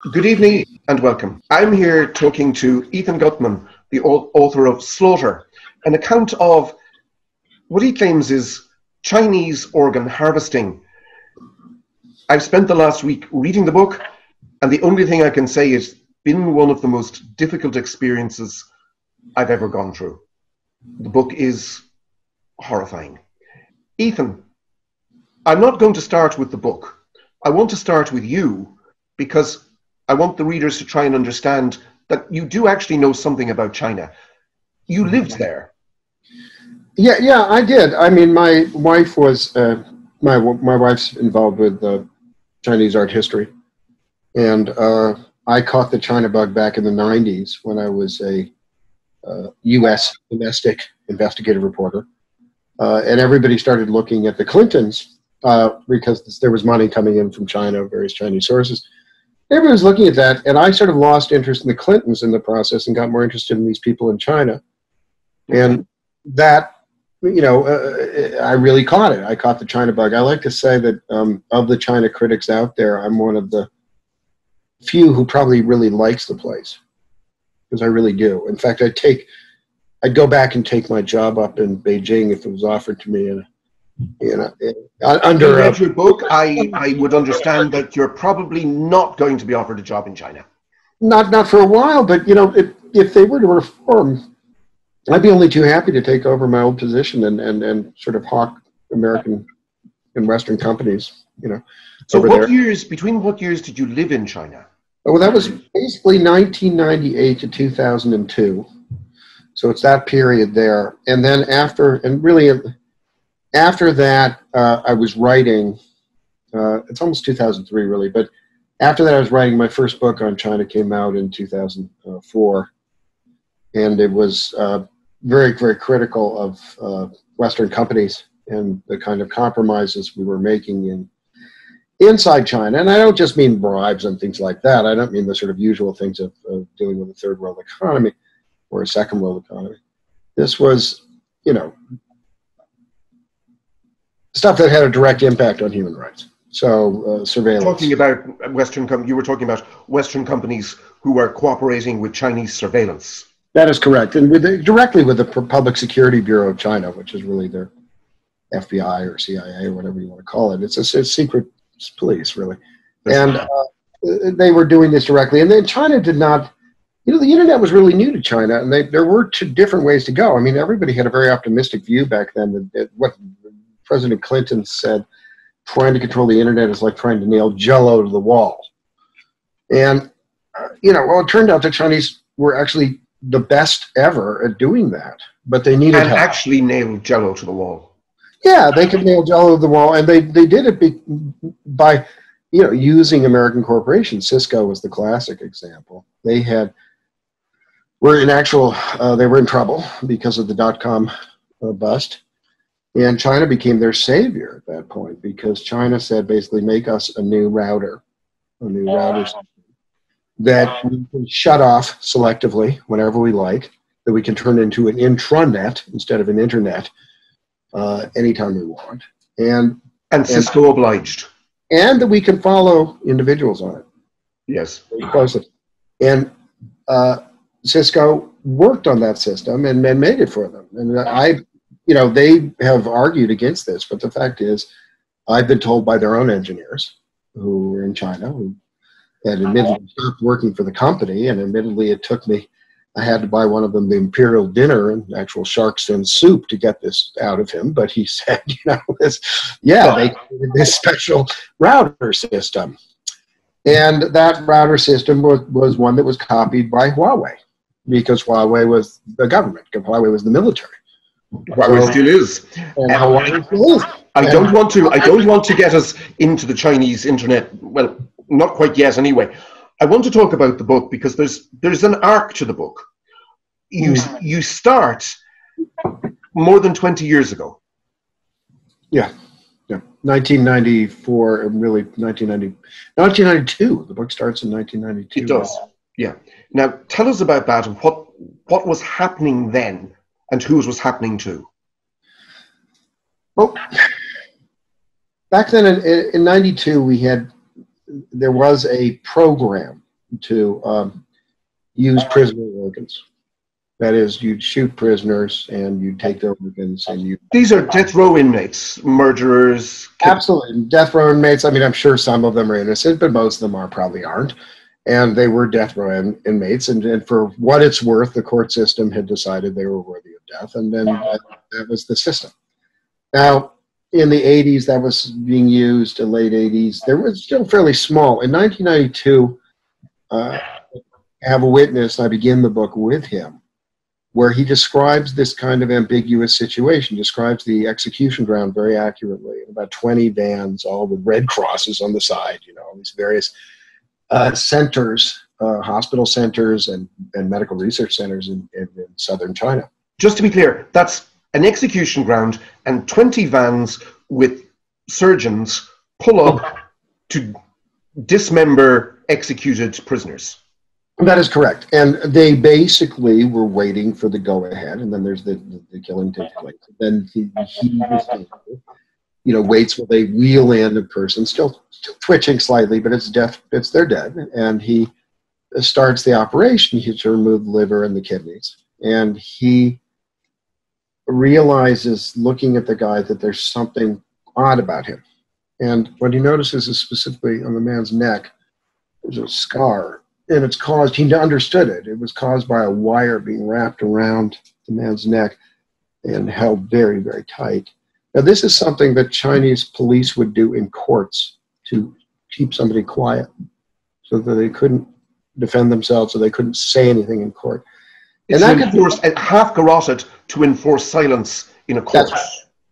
Good evening and welcome. I'm here talking to Ethan Gutmann, the author of Slaughter, an account of what he claims is Chinese organ harvesting. I've spent the last week reading the book, and the only thing I can say is it's been one of the most difficult experiences I've ever gone through. The book is horrifying. Ethan, I'm not going to start with the book. I want to start with you because I want the readers to try and understand that you do actually know something about China. You lived there. Yeah, I did. I mean, my wife was my wife's involved with Chinese art history, and I caught the China bug back in the '90s when I was a U.S. domestic investigative reporter, and everybody started looking at the Clintons because there was money coming in from China, various Chinese sources. Everyone was looking at that, and I sort of lost interest in the Clintons in the process and got more interested in these people in China. And that, I really caught it. I caught the China bug. I like to say that of the China critics out there, I'm one of the few who probably really likes the place, because I really do. In fact, I'd go back and take my job up in Beijing if it was offered to me. Under read your book, I would understand that you're probably not going to be offered a job in China. Not for a while, but if they were to reform, I'd be only too happy to take over my old position and sort of hawk American and Western companies. So between what years did you live in China? Well, that was basically 1998 to 2002. So it's that period there, and then after that, I was writing, it's almost 2003 really, but after that I was writing, my first book on China came out in 2004, and it was very, very critical of Western companies and the kind of compromises we were making inside China. And I don't just mean bribes and things like that. I don't mean the sort of usual things of dealing with a third world economy or a second world economy. This was, stuff that had a direct impact on human rights. So surveillance. You were talking about Western companies who were cooperating with Chinese surveillance. That is correct, and directly with the Public Security Bureau of China, which is really their FBI or CIA or whatever you want to call it. It's a secret police, really. And they were doing this directly. And then China did not, the internet was really new to China, and there were two different ways to go. I mean, everybody had a very optimistic view back then that what President Clinton said, trying to control the internet is like trying to nail Jell-O to the wall. And, it turned out the Chinese were actually the best ever at doing that, but they needed help. Actually nailed Jell-O to the wall. Yeah, they could nail Jell-O to the wall, and they did it by, using American corporations. Cisco was the classic example. They were in trouble because of the dot-com bust. And China became their savior at that point, because China said, basically, make us a new router system that we can shut off selectively whenever we like, that we can turn into an intranet instead of an internet anytime we want. And Cisco obliged. And that we can follow individuals on it. Yes. Very closely. And Cisco worked on that system and made it for them. And they have argued against this, but the fact is, I've been told by their own engineers who were in China, who had admittedly stopped working for the company, and admittedly I had to buy one of them the imperial dinner and actual shark's fin soup to get this out of him, but he said, they created this special router system. And that router system was one that was copied by Huawei, because Huawei was the government, Huawei was the military. Huawei still is. I don't want to get us into the Chinese internet. Well, not quite yet anyway. I want to talk about the book because there's an arc to the book. You start more than 20 years ago. Yeah. 1994, really 1992. The book starts in 1992. It does. Yeah. Now tell us about that and what was happening then. And who it was happening to? Well, back then in '92, there was a program to use prisoner organs. That is, you'd shoot prisoners and you'd take their organs and you... These are death row inmates, murderers. Absolutely. Death row inmates. I mean, I'm sure some of them are innocent, but most of them probably aren't. And they were death row inmates. And for what it's worth, the court system had decided they were worthy of death. And then that was the system. Now, in the 80s, that was being used, in late 80s. There was still fairly small. In 1992, I have a witness, and I begin the book with him, where he describes this kind of ambiguous situation, describes the execution ground very accurately. About 20 vans, all with red crosses on the side, you know, these various centers, hospital centers and medical research centers in southern China. Just to be clear, that's an execution ground and 20 vans with surgeons pull up to dismember executed prisoners. That is correct. And they basically were waiting for the go-ahead, and then there's the killing takes place. Then he waits while they wheel in a person, still twitching slightly, but they're dead. And he starts the operation. He has to remove the liver and the kidneys. And he realizes, looking at the guy, that there's something odd about him. And what he notices is specifically on the man's neck, there's a scar. And it's caused, he understood it. It was caused by a wire being wrapped around the man's neck and held very, very tight. Now, this is something that Chinese police would do in courts to keep somebody quiet so that they couldn't defend themselves, so they couldn't say anything in court. And that could half garroted to enforce silence in a court.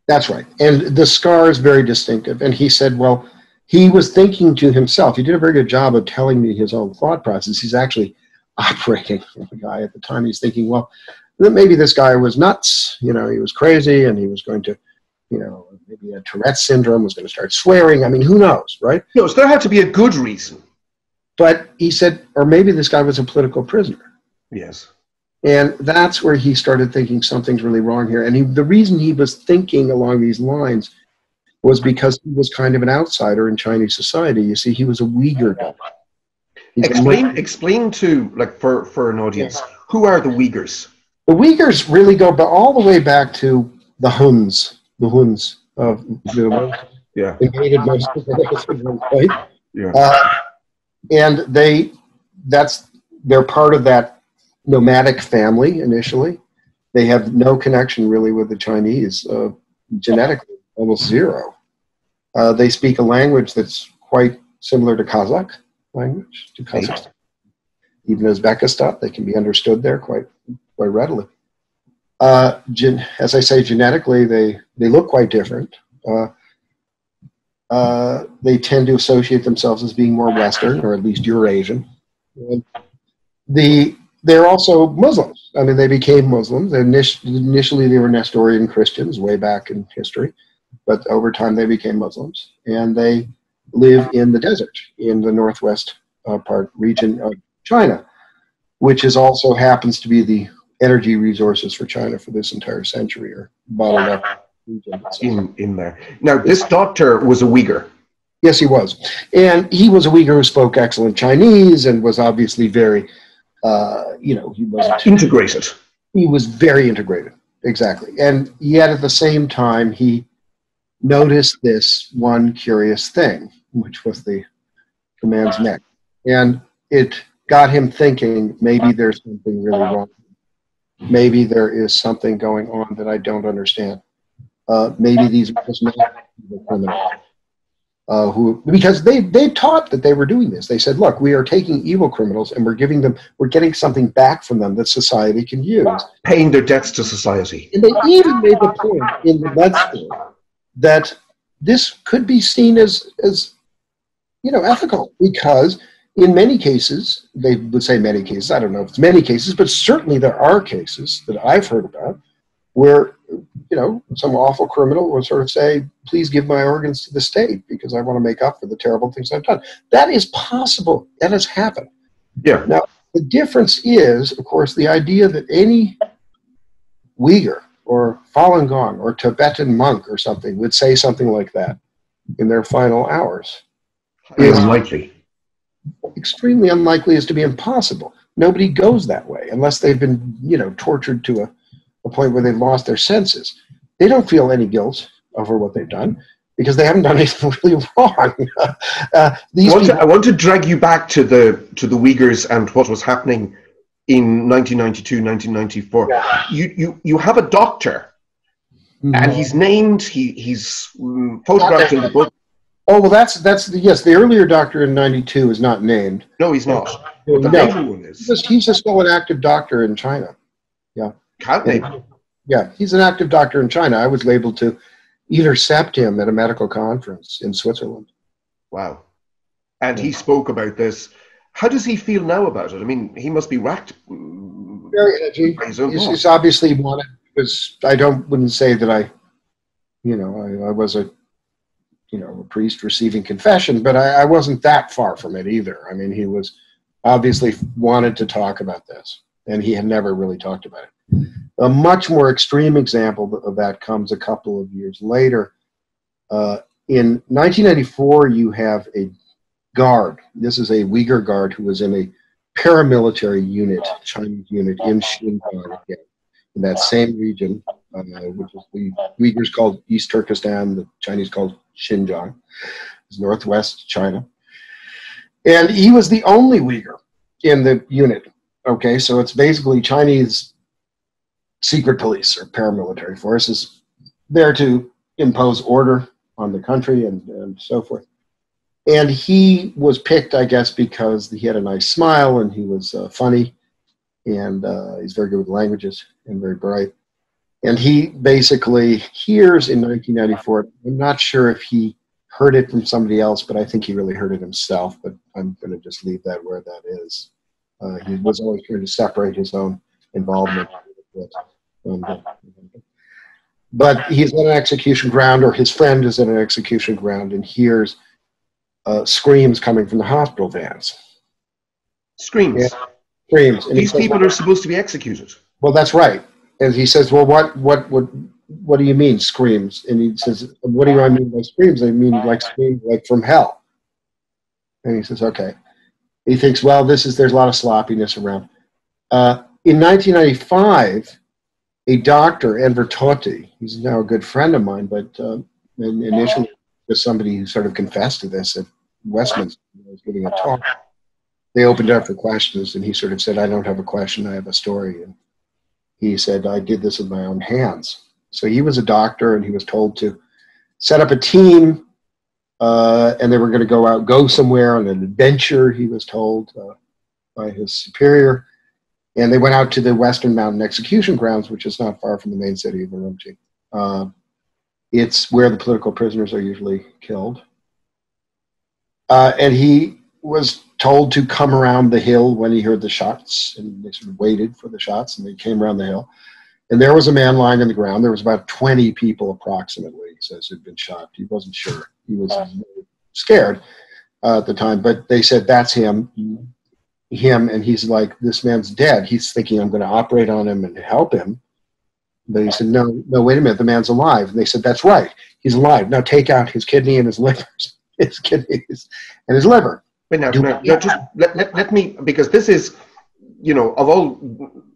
That's right. And the scar is very distinctive. And he said, well, he was thinking to himself, he did a very good job of telling me his own thought process. He's actually operating the guy at the time. He's thinking, well, maybe this guy was nuts. You know, he was crazy and he was going to, you know, maybe a Tourette's syndrome, was going to start swearing. I mean, who knows, right? No, so there had to be a good reason. But he said, or maybe this guy was a political prisoner. Yes. And that's where he started thinking something's really wrong here. And the reason he was thinking along these lines was because he was kind of an outsider in Chinese society. You see, he was a Uyghur guy. Explain to, like, for an audience, who are the Uyghurs? The Uyghurs really go all the way back to the Huns. The Huns of invaded most of the right? Yeah. And they're part of that nomadic family initially. They have no connection really with the Chinese genetically. Almost zero. They speak a language that's quite similar to Kazakh language, to Kazakhstan. Even Uzbekistan, they can be understood there quite readily. As I say, genetically, they look quite different. They tend to associate themselves as being more Western, or at least Eurasian. And they're also Muslims. I mean, they became Muslims. Initially, they were Nestorian Christians way back in history. But over time, they became Muslims, and they live in the desert in the northwest region of China, which also happens to be the energy resources for China for this entire century, or bottled up region in there. Now, this doctor was a Uyghur. Yes, he was, and he was a Uyghur who spoke excellent Chinese and was obviously very, he wasn't integrated. He was very integrated, exactly, and yet at the same time, he noticed this one curious thing, which was the man's neck. And it got him thinking, maybe there's something really wrong. Maybe there is something going on that I don't understand. Maybe these are just not criminals. Because they taught that they were doing this. They said, look, we are taking evil criminals and we're getting something back from them that society can use. Paying their debts to society. And they even made the point in the blood story that this could be seen as ethical, because in many cases, they would say many cases, I don't know if it's many cases, but certainly there are cases that I've heard about where, some awful criminal will sort of say, please give my organs to the state because I want to make up for the terrible things I've done. That is possible. That has happened. Yeah. Now, the difference is, of course, the idea that any Uyghur or Falun Gong or Tibetan monk or something would say something like that in their final hours is unlikely. extremely unlikely as to be impossible. Nobody goes that way unless they've been, tortured to a point where they've lost their senses. They don't feel any guilt over what they've done because they haven't done anything really wrong. I want to drag you back to the Uyghurs and what was happening in 1992, 1994. Yeah. You have a doctor, and he's named. He's photographed in the book. Oh well, that's yes. The earlier doctor in '92 is not named. No, he's not. But the later one is. He's still an active doctor in China. Yeah. Can't name him. Yeah, he's an active doctor in China. I was labeled to intercept him at a medical conference in Switzerland. Wow. And he spoke about this. How does he feel now about it? I mean, he must be racked. Very edgy. He's obviously wanted, because wouldn't say that I was a priest receiving confession, but I wasn't that far from it either. I mean, he was obviously wanted to talk about this, and he had never really talked about it. A much more extreme example of that comes a couple of years later. In 1994, you have a guard. This is a Uyghur guard who was in a paramilitary unit, Chinese unit in Xinjiang, in that same region, which is the Uyghurs called East Turkestan, the Chinese called Xinjiang. It's northwest China. And he was the only Uyghur in the unit. Okay, so it's basically Chinese secret police or paramilitary forces there to impose order on the country and so forth. And he was picked, I guess, because he had a nice smile and he was funny, and he's very good with languages and very bright. And he basically hears in 1994, I'm not sure if he heard it from somebody else, but I think he really heard it himself, but I'm going to just leave that where that is. He was always trying to separate his own involvement with it. But he's at an execution ground, or his friend is at an execution ground, and hears screams coming from the hospital vans. Screams? Yeah, screams. And these people are supposed to be executed. Well, that's right. And he says, well, what do you mean, screams? And he says, what do I mean by screams? I mean like screams like from hell. And he says, okay. He thinks, well, there's a lot of sloppiness around. In 1995, a doctor, Enver Tohti, he's now a good friend of mine, but initially was somebody who sort of confessed to this at Westminster. He was giving a talk. They opened it up for questions, and he sort of said, I don't have a question, I have a story. And he said, I did this with my own hands. So he was a doctor, and he was told to set up a team, and they were going to go somewhere on an adventure, he was told by his superior. And they went out to the Western Mountain Execution Grounds, which is not far from the main city of Urumqi. It's where the political prisoners are usually killed. And he was told to come around the hill when he heard the shots, and they sort of waited for the shots, and they came around the hill. And there was a man lying on the ground. There was about 20 people approximately, he says, who'd been shot. He wasn't sure. He was scared at the time, but they said, that's him, and he's like, this man's dead. He's thinking, I'm going to operate on him and help him. But he said, no, wait a minute, the man's alive. And they said, that's right, he's alive. Now take out his kidney and his liver, his kidneys and his liver. Wait, now just let me, because this is,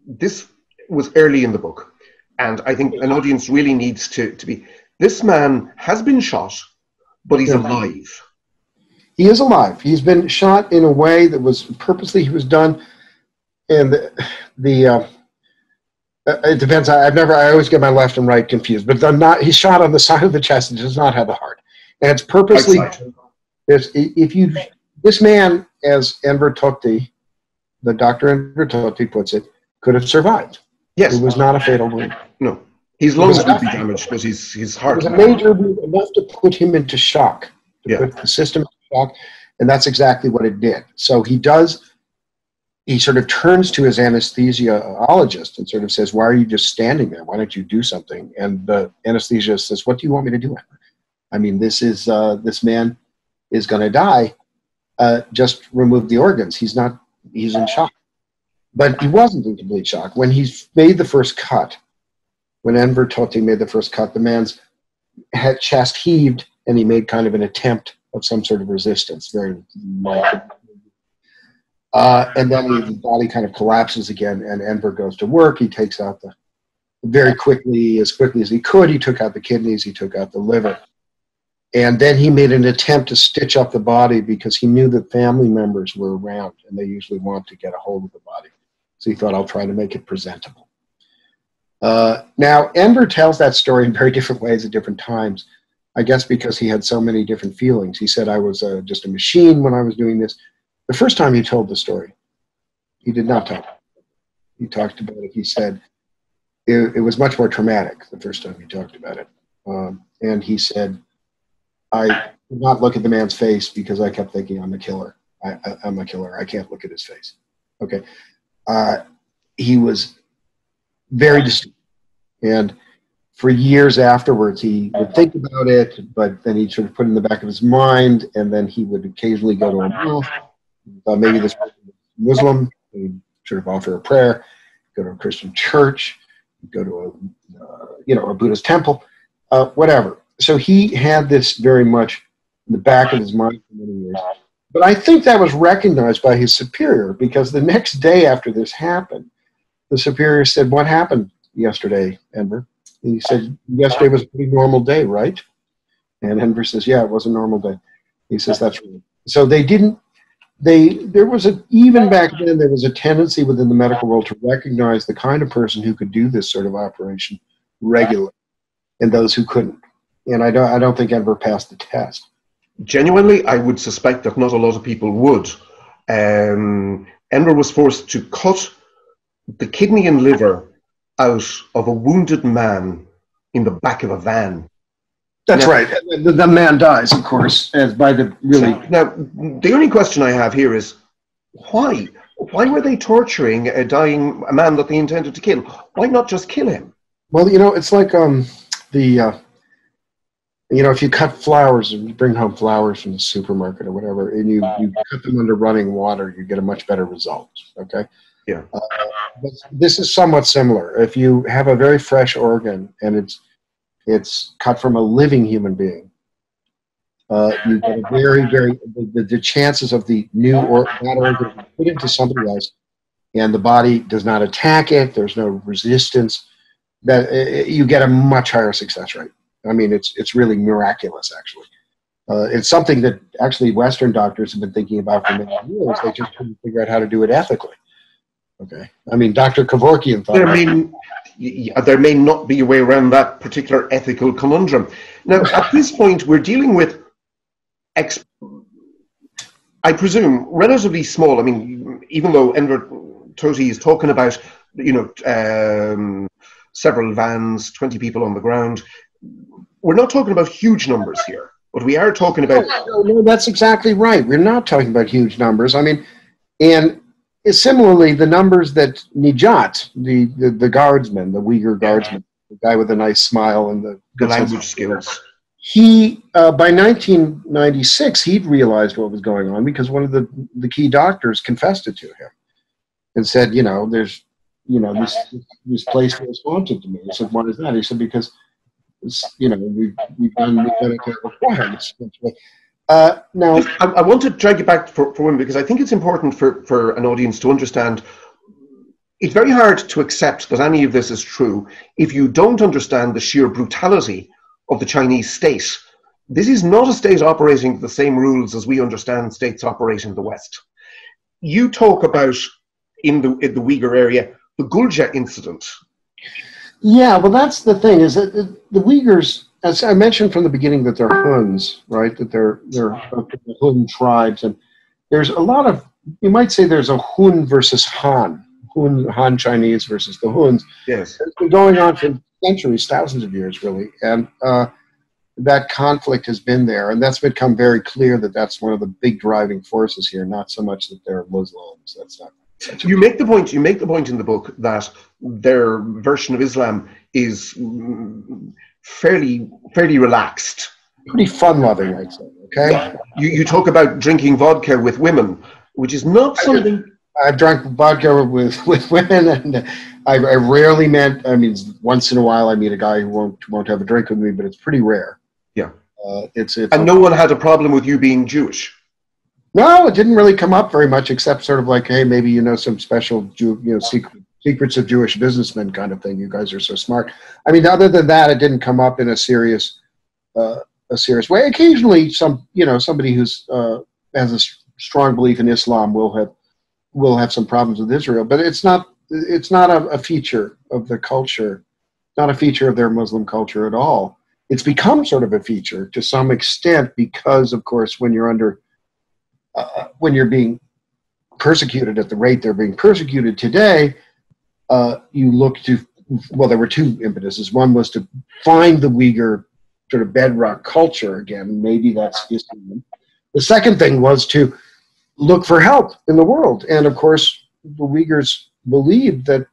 this was early in the book, and I think an audience really needs to be, this man has been shot, but he's alive. He is alive. He's been shot in a way that was purposely, he was done, and it depends. I always get my left and right confused, but he's shot on the side of the chest and does not have the heart. And it's purposely, this man, as Enver Tohti, the Dr. Enver Tohti puts it, could have survived. Yes. It was not a fatal wound. No. His lungs would be damaged, but his heart. It was a major wound enough to put him into shock, put the system into shock, and that's exactly what it did. So he sort of turns to his anesthesiologist and sort of says, why are you just standing there? Why don't you do something? And the anesthesiologist says, what do you want me to do? I mean, this man is going to die. Just remove the organs. He's in shock. But he wasn't in complete shock. When he made the first cut, when Enver Tohti made the first cut, the man's chest heaved, and he made kind of an attempt of some sort of resistance, very light. And then the body kind of collapses again, and Enver goes to work. He takes out very quickly as he could, he took out the kidneys, he took out the liver. And then he made an attempt to stitch up the body because he knew that family members were around, and they usually want to get a hold of the body. So he thought, I'll try to make it presentable. Now, Enver tells that story in very different ways at different times, I guess because he had so many different feelings. He said, I was just a machine when I was doing this. The first time he told the story, he did not talk. He talked about it. He said it was much more traumatic the first time he talked about it. And he said, I could not look at the man's face because I kept thinking, I'm a killer. I'm a killer. I can't look at his face. Okay. He was very disturbed. And for years afterwards, he would think about it, but then he'd sort of put it in the back of his mind, and then he would occasionally go to a mosque. Maybe this person was Muslim. He'd sort of offer a prayer, go to a Christian church, go to a Buddhist temple, whatever. So he had this very much in the back of his mind for many years. But I think that was recognized by his superior, because the next day after this happened, the superior said, what happened yesterday, Enver? And he said, yesterday was a pretty normal day, right? And Enver says, yeah, it was a normal day. He says, that's right. So even back then, there was a tendency within the medical world to recognize the kind of person who could do this sort of operation regularly and those who couldn't. And I don't think Enver passed the test. Genuinely, I would suspect that not a lot of people would. Enver was forced to cut the kidney and liver out of a wounded man in the back of a van. That's right. The man dies, of course, by the really... Now, the only question I have here is, why? Why were they torturing a man that they intended to kill? Why not just kill him? Well, it's like if you cut flowers and you bring home flowers from the supermarket or whatever, and you cut them under running water, you get a much better result, okay? Yeah. But this is somewhat similar. If you have a very fresh organ and it's cut from a living human being, you get a the chances of that organ put into somebody else, and the body does not attack it, there's no resistance, that you get a much higher success rate. I mean, it's really miraculous, actually. It's something that actually Western doctors have been thinking about for many years. They just couldn't figure out how to do it ethically. Okay. I mean, Dr. Kevorkian thought there may not be a way around that particular ethical conundrum. Now, at this point, we're dealing with, I presume, relatively small. I mean, even though Enver Tohti is talking about, several vans, 20 people on the ground, we're not talking about huge numbers here, but we are talking about... No, that's exactly right. We're not talking about huge numbers. I mean, and similarly, the numbers that Nijat, the guardsman, the Uyghur guardsman, the guy with a nice smile and the good language skills, he, by 1996, he'd realized what was going on because one of the key doctors confessed it to him and said, this place was haunted to me. He said, what is that? He said, because we've done medical requirements. Now, I want to drag you back for women because I think it's important for an audience to understand. It's very hard to accept that any of this is true if you don't understand the sheer brutality of the Chinese state. This is not a state operating the same rules as we understand states operate in the West. You talk about in the Uyghur area the Gulja incident. Yeah, well, that's the thing, is that the Uyghurs, as I mentioned from the beginning, that they're Huns, right? That they're the Hun tribes, and there's a lot of, you might say there's a Hun versus Han Chinese versus the Huns. Yes. It's been going on for centuries, thousands of years, really, and that conflict has been there, and that's become very clear that that's one of the big driving forces here, not so much that they're Muslims. That's not. You make the point in the book that their version of Islam is fairly relaxed. Pretty fun-loving, I'd say, okay? You talk about drinking vodka with women, which is not something... I've drunk vodka with women, and I rarely once in a while I meet a guy who won't have a drink with me, but it's pretty rare. Yeah. It's and no one had a problem with you being Jewish? No, it didn't really come up very much, except sort of like, hey, maybe you know some special, secrets of Jewish businessmen kind of thing. You guys are so smart. I mean, other than that, it didn't come up in a serious way. Occasionally, somebody who's has a strong belief in Islam will have some problems with Israel, but it's not a feature of the culture, not a feature of their Muslim culture at all. It's become sort of a feature to some extent because, of course, when you're being persecuted at the rate they're being persecuted today, you look to, well, there were two impetuses. One was to find the Uyghur sort of bedrock culture again. Maybe that's Islam. The second thing was to look for help in the world. And of course, the Uyghurs believed that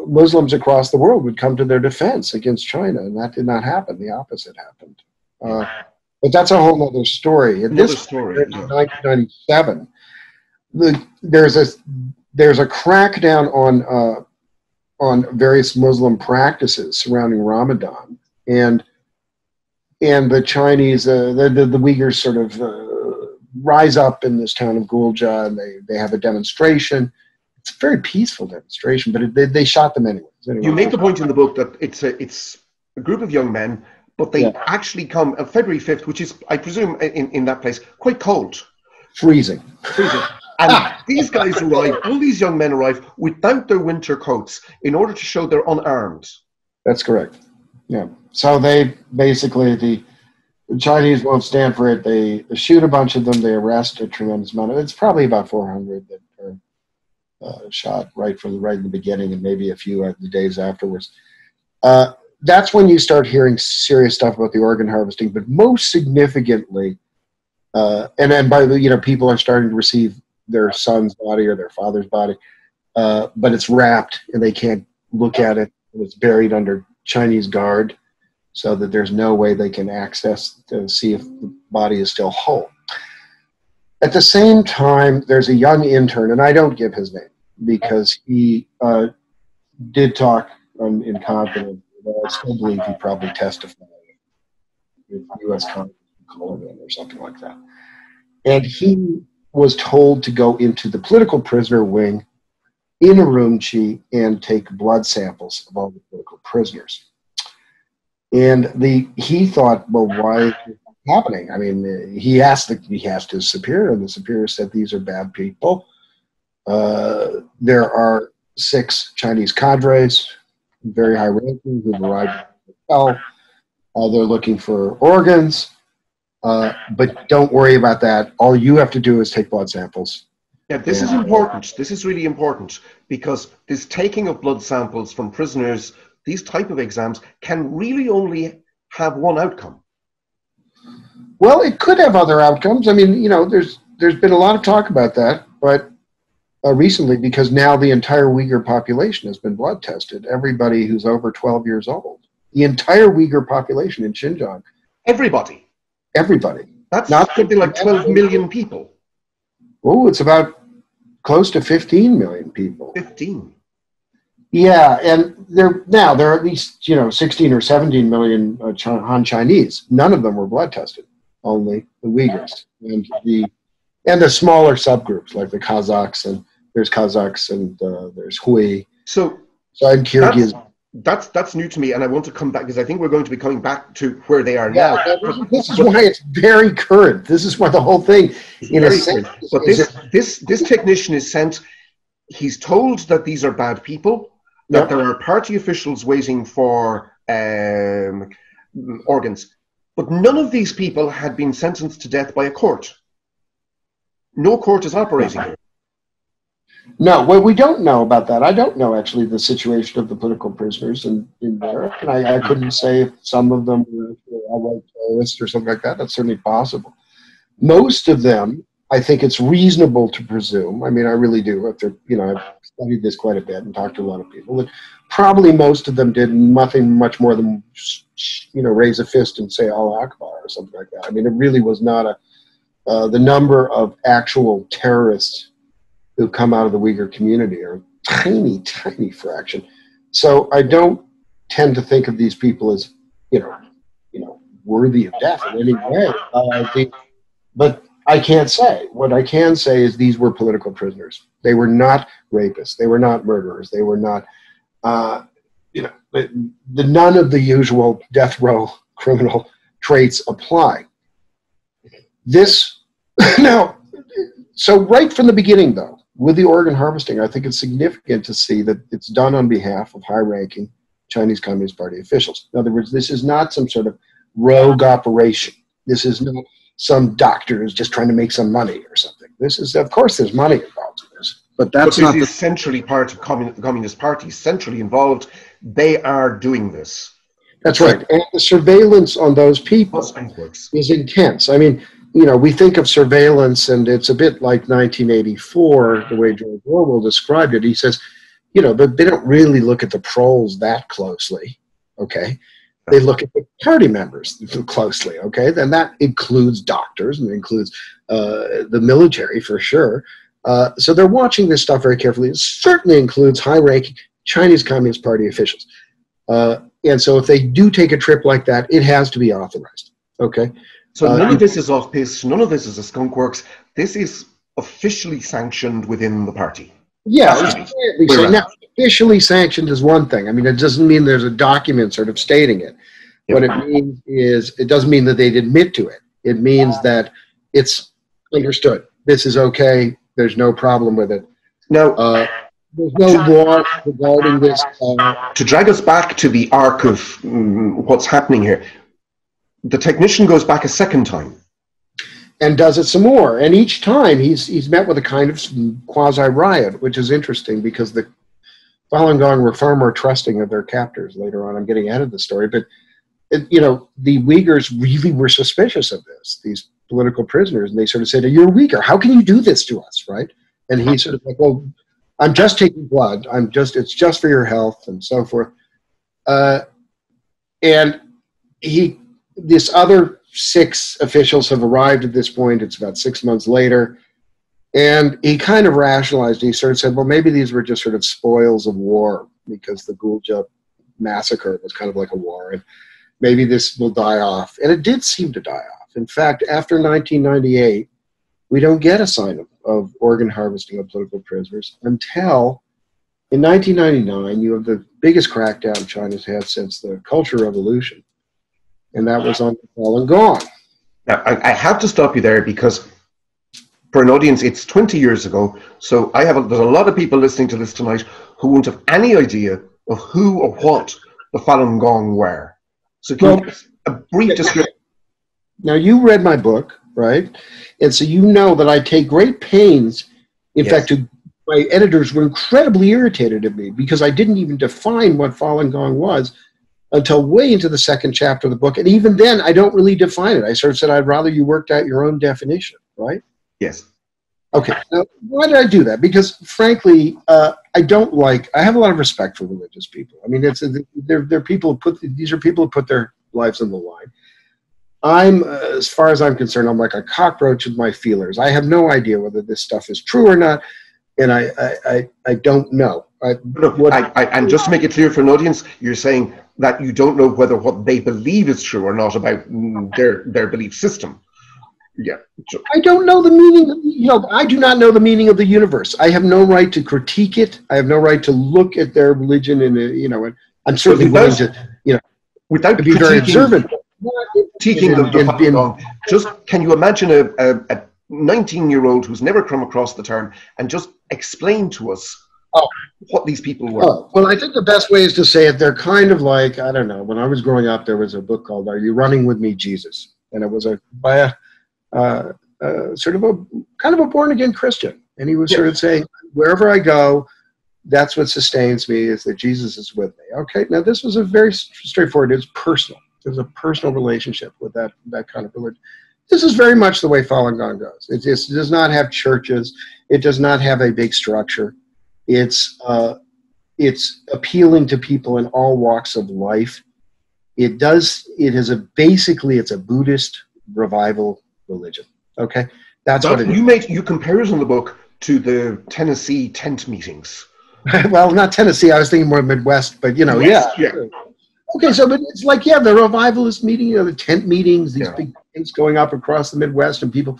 Muslims across the world would come to their defense against China, and that did not happen. The opposite happened. But that's a whole other story. In 1997, there's a crackdown on various Muslim practices surrounding Ramadan, and the Chinese, the Uyghurs sort of rise up in this town of Gulja, and they have a demonstration. It's a very peaceful demonstration, but they shot them anyway. You make the point in the book that it's a group of young men, but they actually come on February 5th, which is, I presume, in that place, quite cold. Freezing. And these guys arrive, all these young men arrive without their winter coats in order to show they're unarmed. That's correct. Yeah. So they basically, the Chinese won't stand for it. They shoot a bunch of them. They arrest a tremendous amount of it. It's probably about 400 that are shot right in the beginning, and maybe a few the days afterwards. That's when you start hearing serious stuff about the organ harvesting. But most significantly, and then by the people are starting to receive their son's body or their father's body, but it's wrapped and they can't look at it. It's buried under Chinese guard, so that there's no way they can access to see if the body is still whole. At the same time, there's a young intern, and I don't give his name because he did talk in confidence. I still believe he probably testified with U.S. Congress calling in or something like that. And he was told to go into the political prisoner wing in Urumqi and take blood samples of all the political prisoners. And he thought, well, why is this happening? I mean, he asked his superior, and the superior said, these are bad people. There are 6 Chinese cadres, very high ranking, who've arrived at the hotel. They're looking for organs, but don't worry about that. All you have to do is take blood samples. Yeah, this is important. This is really important, because this taking of blood samples from prisoners, these type of exams, can really only have one outcome. Well, it could have other outcomes. I mean, there's been a lot of talk about that, but recently, because now the entire Uyghur population has been blood tested, everybody who's over 12 years old, the entire Uyghur population in Xinjiang. Everybody. That's not something like 12 million people. Oh, it's about close to 15 million people. 15. Yeah, and there are at least 16 or 17 million Han Chinese. None of them were blood tested. Only the Uyghurs and the smaller subgroups like the Kazakhs, and there's Kazakhs and there's Hui. So I'm Kyrgyz. That's new to me, and I want to come back because I think we're going to be coming back to where they are now. This is why it's very current. This is why the whole thing, in a sense. But this technician is sent. He's told that these are bad people, that there are party officials waiting for organs, but none of these people had been sentenced to death by a court. No court is operating here. No, well, we don't know about that. I don't know, actually, the situation of the political prisoners in there. And I couldn't say if some of them were outright terrorists or something like that. That's certainly possible. Most of them, I think it's reasonable to presume, I mean, I really do, after, I've studied this quite a bit and talked to a lot of people, that probably most of them did nothing much more than, raise a fist and say Allah Akbar or something like that. I mean, it really was not the number of actual terrorists who come out of the Uyghur community are a tiny, tiny fraction. So I don't tend to think of these people as, worthy of death in any way. But I can't say. What I can say is these were political prisoners. They were not rapists. They were not murderers. They were not, none of the usual death row criminal traits apply. Now, so right from the beginning, though, with the organ harvesting, I think it's significant to see that it's done on behalf of high-ranking Chinese Communist Party officials. In other words, this is not some sort of rogue operation. This is not some doctor who's just trying to make some money or something. This is, of course, there's money involved in this, but that's not the centrally part of the Communist Party, centrally involved. They are doing this. That's right, and the surveillance on those people is intense. I mean, we think of surveillance, and it's a bit like 1984, the way George Orwell described it. He says, but they don't really look at the proles that closely, okay? They look at the party members closely, okay? Then that includes doctors, and it includes the military for sure. So they're watching this stuff very carefully. It certainly includes high-ranking Chinese Communist Party officials. And so if they do take a trip like that, it has to be authorized, okay? So none of this is off-piste, none of this is a skunk works. This is officially sanctioned within the party. Yeah, now, officially sanctioned is one thing. I mean, it doesn't mean there's a document sort of stating it. Yep. What it means is, it doesn't mean that they'd admit to it. It means that it's understood. This is okay. There's no problem with it. Now, there's no law regarding this. To drag us back to the arc of what's happening here, the technician goes back a second time. And does it some more. And each time he's met with a kind of quasi-riot, which is interesting because the Falun Gong were far more trusting of their captors later on. I'm getting out of the story. But, the Uyghurs really were suspicious of this, these political prisoners. And they sort of said, you're a Uyghur. How can you do this to us, right? And he's sort of like, well, I'm just taking blood. It's just for your health and so forth. And this other 6 officials have arrived at this point. It's about 6 months later. And he kind of rationalized. He sort of said, well, maybe these were just sort of spoils of war because the Gulja massacre was kind of like a war. And maybe this will die off. And it did seem to die off. In fact, after 1998, we don't get a sign of organ harvesting of political prisoners until in 1999, you have the biggest crackdown China's had since the Cultural Revolution. And that was on Falun Gong. Now, I have to stop you there because for an audience, it's 20 years ago. So there's a lot of people listening to this tonight who won't have any idea of who or what the Falun Gong were. So can you give a brief description? Now, you read my book, right? And so you know that I take great pains. In fact, my editors were incredibly irritated at me because I didn't even define what Falun Gong was until way into the second chapter of the book. And even then, I don't really define it. I sort of said, I'd rather you worked out your own definition, right? Yes. Okay. Now, why did I do that? Because, frankly, I have a lot of respect for religious people. I mean, they're people these are people who put their lives on the line. As far as I'm concerned, I'm like a cockroach with my feelers. I have no idea whether this stuff is true or not, and I don't know. And just to make it clear for an audience, you're saying that you don't know whether what they believe is true or not about their belief system. Yeah. I don't know the meaning. I do not know the meaning of the universe. I have no right to critique it. I have no right to look at their religion and I'm certainly willing to, without to be very observant. Critiquing the Falun Gong. Just can you imagine a 19-year-old who's never come across the term and just explain to us what these people were? Well, I think the best way is to say it. They're kind of like, I don't know. When I was growing up, there was a book called "Are You Running with Me, Jesus?" and it was by sort of a kind of a born-again Christian, and he was sort of saying, wherever I go, that's what sustains me, is that Jesus is with me. Okay, now this was a very straightforward. It's personal. There's a personal relationship with that kind of religion. This is very much the way Falun Gong goes. It does not have churches. It does not have a big structure. It's appealing to people in all walks of life. Basically it's a Buddhist revival religion. Okay, that's what it is. You compare it in the book to the Tennessee tent meetings. Well, not Tennessee. I was thinking more Midwest, but yeah. Okay, so but it's like the revivalist meeting, the tent meetings, these big things going up across the Midwest, and people.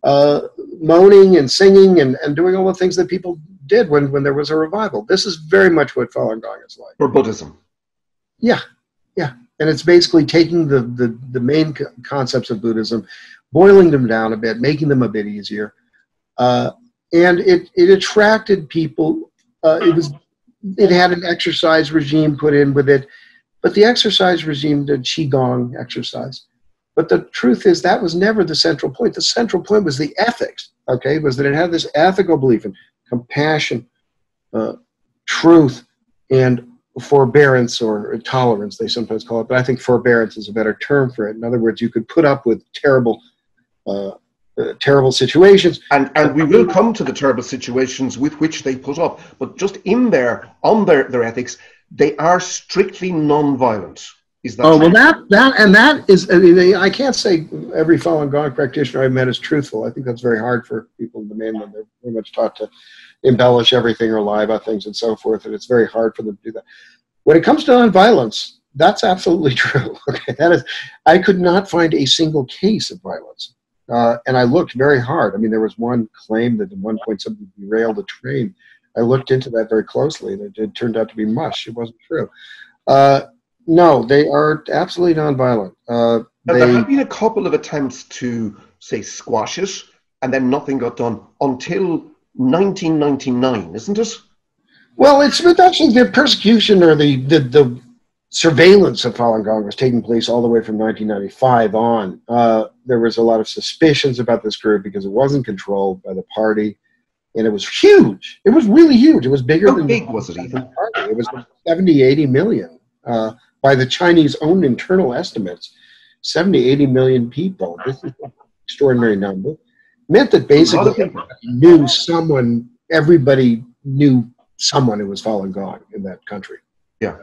moaning and singing and doing all the things that people did when there was a revival. This is very much what Falun Gong is like. For Buddhism. Yeah, yeah. And it's basically taking the main concepts of Buddhism, boiling them down a bit, making them a bit easier. And it attracted people. It had an exercise regime put in with it, but the exercise regime did Qigong exercise. But the truth is that was never the central point. The central point was the ethics, okay? Was that it had this ethical belief in compassion, truth, and forbearance, or tolerance, they sometimes call it. But I think forbearance is a better term for it. In other words, you could put up with terrible situations. And we will come to the terrible situations with which they put up. But just on their ethics, they are strictly non-violent. Is that true? Well, that is, I mean, I can't say every Falun Gong practitioner I've met is truthful. I think that's very hard for people in the mainland. They're very much taught to embellish everything or lie about things and so forth, and it's very hard for them to do that. When it comes to nonviolence, that's absolutely true. Okay, that is, I could not find a single case of violence, and I looked very hard. I mean, there was one claim that at one point somebody derailed a train. I looked into that very closely, and it turned out to be mush. It wasn't true. No, they are absolutely nonviolent. There have been a couple of attempts to, say, squash it, and then nothing got done until 1999, isn't it? Well, it's actually the persecution or the surveillance of Falun Gong was taking place all the way from 1995 on. There was a lot of suspicions about this group because it wasn't controlled by the party, and it was huge. It was really huge. It was bigger than... How big was it even? It was 70, 80 million. By the Chinese own internal estimates, 70, 80 million people. This is an extraordinary number. Meant that basically everybody knew someone who was Falun Gong in that country. Yeah.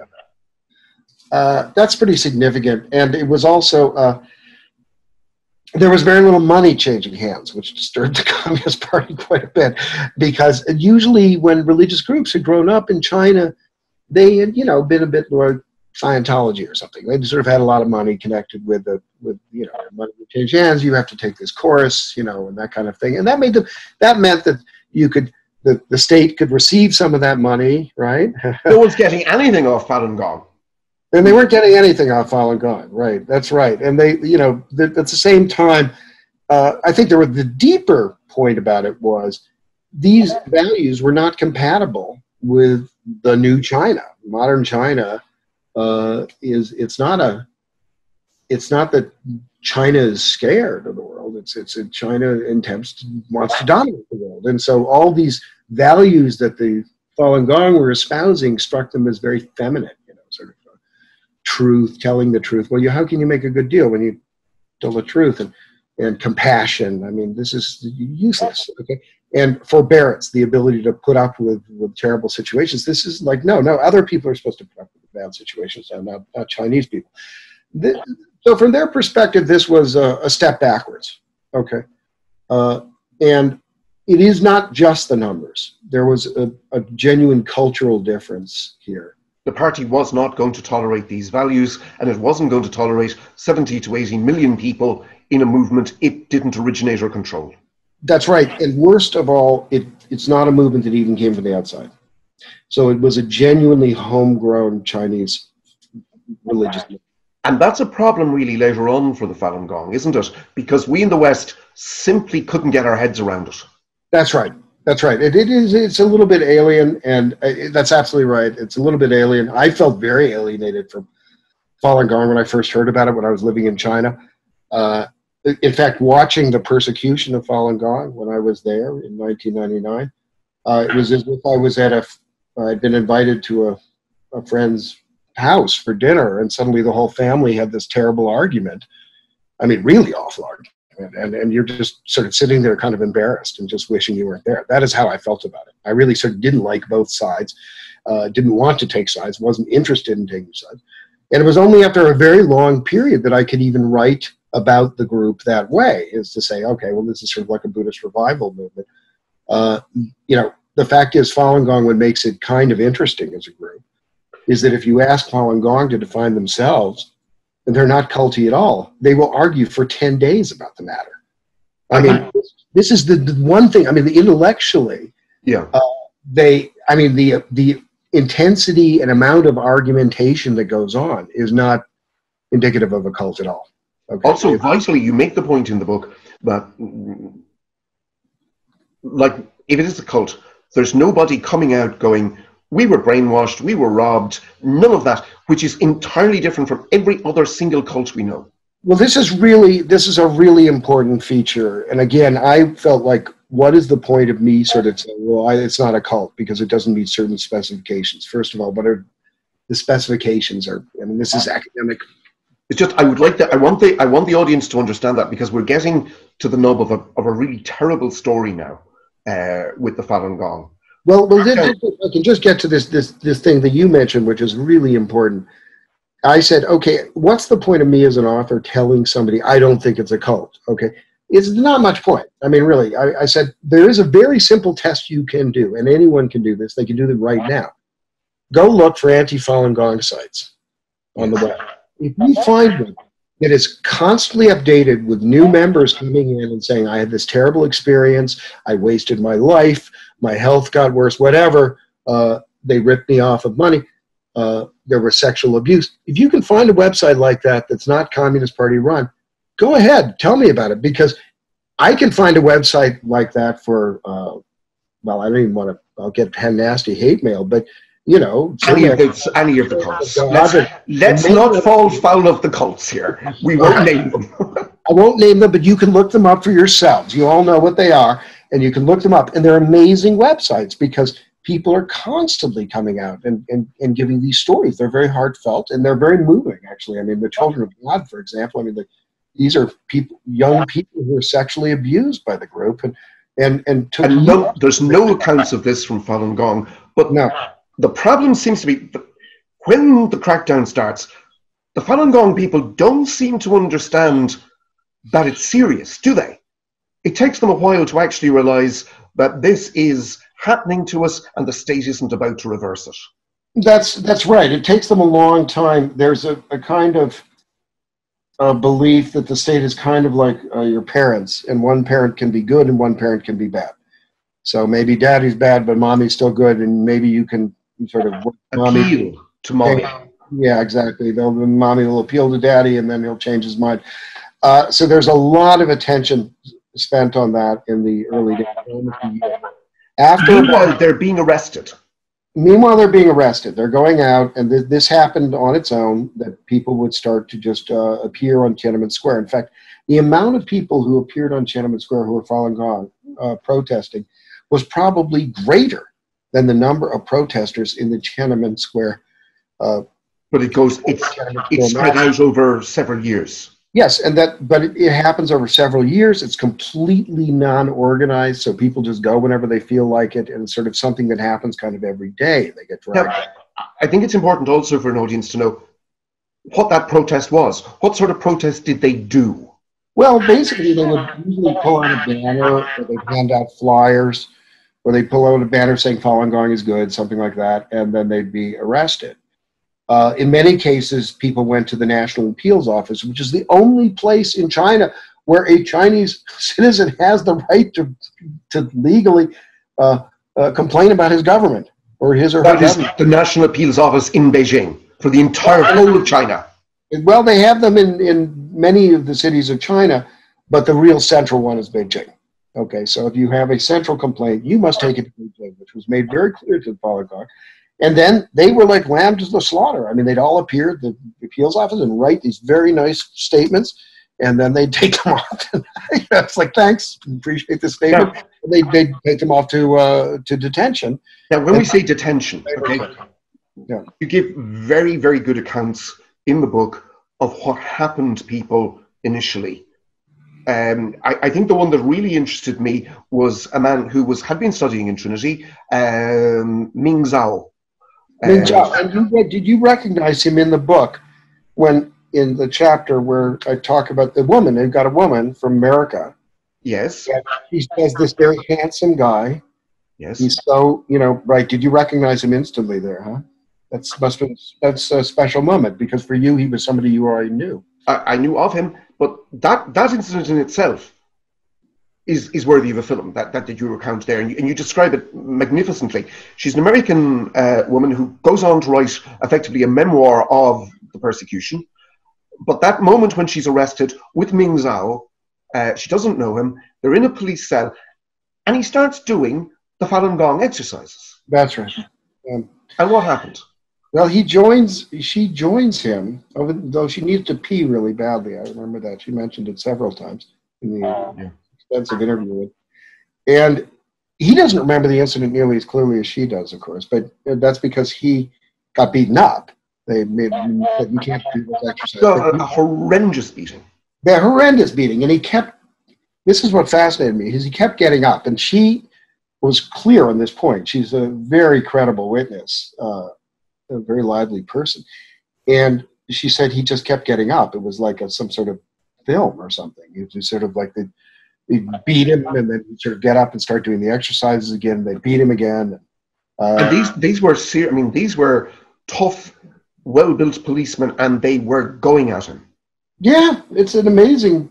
That's pretty significant. And it was also, there was very little money changing hands, which disturbed the Communist Party quite a bit, because usually when religious groups had grown up in China, they had, been a bit more Scientology or something. They sort of had a lot of money connected with money to change hands. You have to take this course, and that kind of thing. And that meant that you could, the state could receive some of that money, right? No one's getting anything off Falun Gong. And they weren't getting anything off Falun Gong, right? That's right. And they, at the same time, I think the deeper point about it was these values were not compatible with the new China. Modern China it's not that China is scared of the world. It's China wants to dominate the world, and so all these values that the Falun Gong were espousing struck them as very feminine. Sort of truth, telling the truth. Well, how can you make a good deal when you tell the truth? And compassion. I mean, this is useless. Okay. And forbearance, the ability to put up with terrible situations. This is like, no, other people are supposed to put up with bad situations, not Chinese people. So from their perspective, this was a step backwards, okay? And it is not just the numbers. There was a genuine cultural difference here. The party was not going to tolerate these values, and it wasn't going to tolerate 70 to 80 million people in a movement it didn't originate or control. That's right. And worst of all, it's not a movement that even came from the outside. So it was a genuinely homegrown Chinese religious movement. And that's a problem really later on for the Falun Gong, isn't it? Because we in the West simply couldn't get our heads around it. That's right. That's right. It's a little bit alien, and that's absolutely right. It's a little bit alien. I felt very alienated from Falun Gong when I first heard about it when I was living in China. In fact, watching the persecution of Falun Gong when I was there in 1999, it was as if I was I'd been invited to a friend's house for dinner, and suddenly the whole family had this terrible argument. I mean, really awful argument. And you're just sort of sitting there kind of embarrassed and just wishing you weren't there. That is how I felt about it. I really sort of didn't like both sides, didn't want to take sides, wasn't interested in taking sides. And it was only after a very long period that I could even write about the group that way, is to say, okay, well, this is sort of like a Buddhist revival movement. The fact is, Falun Gong, what makes it kind of interesting as a group is that if you ask Falun Gong to define themselves, and they're not culty at all, they will argue for 10 days about the matter. I mean, this is the one thing. I mean, intellectually, Yeah. The intensity and amount of argumentation that goes on is not indicative of a cult at all. Okay. Also, vitally, you make the point in the book that, like, if it is a cult, there's nobody coming out going, we were brainwashed, we were robbed, none of that, which is entirely different from every other single cult we know. Well, this is a really important feature. And again, I felt like, what is the point of me sort of saying, well, it's not a cult because it doesn't meet certain specifications? First of all, what are the specifications? This is academic. It's just, I want the audience to understand that, because we're getting to the nub of a really terrible story now with the Falun Gong. Well, I can just get to this thing that you mentioned, which is really important. I said, okay, what's the point of me as an author telling somebody I don't think it's a cult? Okay, it's not much point. I mean, really, I said, there is a very simple test you can do, and anyone can do this. They can do it right now. Go look for anti-Falun Gong sites on the web. If you find one that is constantly updated with new members coming in and saying, I had this terrible experience, I wasted my life, my health got worse, whatever, they ripped me off of money, there was sexual abuse. If you can find a website like that that's not Communist Party run, go ahead, tell me about it, because I can find a website like that for, well, I don't even want to, I'll get nasty hate mail, but you know, any of the cults. Let's not fall foul of the cults here. We won't name them. I won't name them, but you can look them up for yourselves. You all know what they are, and you can look them up. And they're amazing websites because people are constantly coming out and giving these stories. They're very heartfelt, and they're very moving, actually. I mean, the Children of God, for example, I mean, these are people, young people who are sexually abused by the group. There's no accounts of this from Falun Gong, but no. The problem seems to be that when the crackdown starts, the Falun Gong people don't seem to understand that it's serious, do they? It takes them a while to actually realize that this is happening to us and the state isn't about to reverse it. That's right. It takes them a long time. There's a kind of belief that the state is kind of like your parents, and one parent can be good and one parent can be bad. So maybe daddy's bad, but mommy's still good, and maybe you can sort of appeal to mommy. Yeah, exactly. Mommy will appeal to daddy, and then he'll change his mind. So there's a lot of attention spent on that in the early days. Meanwhile, they're being arrested. Meanwhile, they're being arrested. They're going out, and this happened on its own, that people would start to just appear on Tiananmen Square. In fact, the amount of people who appeared on Tiananmen Square who were Falun Gong protesting was probably greater than the number of protesters in the Tiananmen Square. But it's spread out over several years. Yes, but it happens over several years. It's completely non-organized, so people just go whenever they feel like it, and it's sort of something that happens kind of every day. They get dragged. Now, I think it's important also for an audience to know what that protest was. What sort of protest did they do? Well, basically, they would usually pull out a banner, or they'd hand out flyers, or they'd pull out a banner saying Falun Gong is good, something like that, and then they'd be arrested. In many cases, people went to the National Appeals Office, which is the only place in China where a Chinese citizen has the right to legally complain about his government or his or her government. That is the National Appeals Office in Beijing for the entire whole of China. Well, they have them in many of the cities of China, but the real central one is Beijing. Okay, so if you have a central complaint, you must take it to Beijing, which was made very clear to the Falun Gong. And then they were like lambs to the slaughter. I mean, they'd all appear at the appeals office and write these very nice statements, and then they'd take them off. It's like, thanks, appreciate the statement. Yeah. And they'd take them off to detention. Now, when we say detention, okay, yeah, you give very, very good accounts in the book of what happened to people initially. I think the one that really interested me was a man who had been studying in Trinity, Ming Zhao. And did you recognize him in the book when in the chapter where I talk about the woman? They've got a woman from America. Yes. He says this very handsome guy. Yes. He's so, right. Did you recognize him instantly there, huh? That's a special moment, because for you, he was somebody you already knew. I knew of him, but that incident in itself is worthy of a film that you recount there, and you describe it magnificently. She's an American woman who goes on to write effectively a memoir of the persecution. But that moment when she's arrested with Ming Zhao, she doesn't know him, they're in a police cell, and he starts doing the Falun Gong exercises. That's right. And what happened? Well, she joins him, though she needed to pee really badly. I remember that. She mentioned it several times in the extensive interview. And he doesn't remember the incident nearly as clearly as she does, of course, but that's because he got beaten up. They made that you can't do this exercise. So a horrendous beating. Yeah, horrendous beating. And this is what fascinated me, is he kept getting up. And she was clear on this point. She's a very credible witness, a very lively person. And she said he just kept getting up. It was like some sort of film or something. It was sort of like they'd beat him, and then he'd sort of get up and start doing the exercises again. They'd beat him again. And these were these were tough, well-built policemen, and they were going at him. Yeah, it's an amazing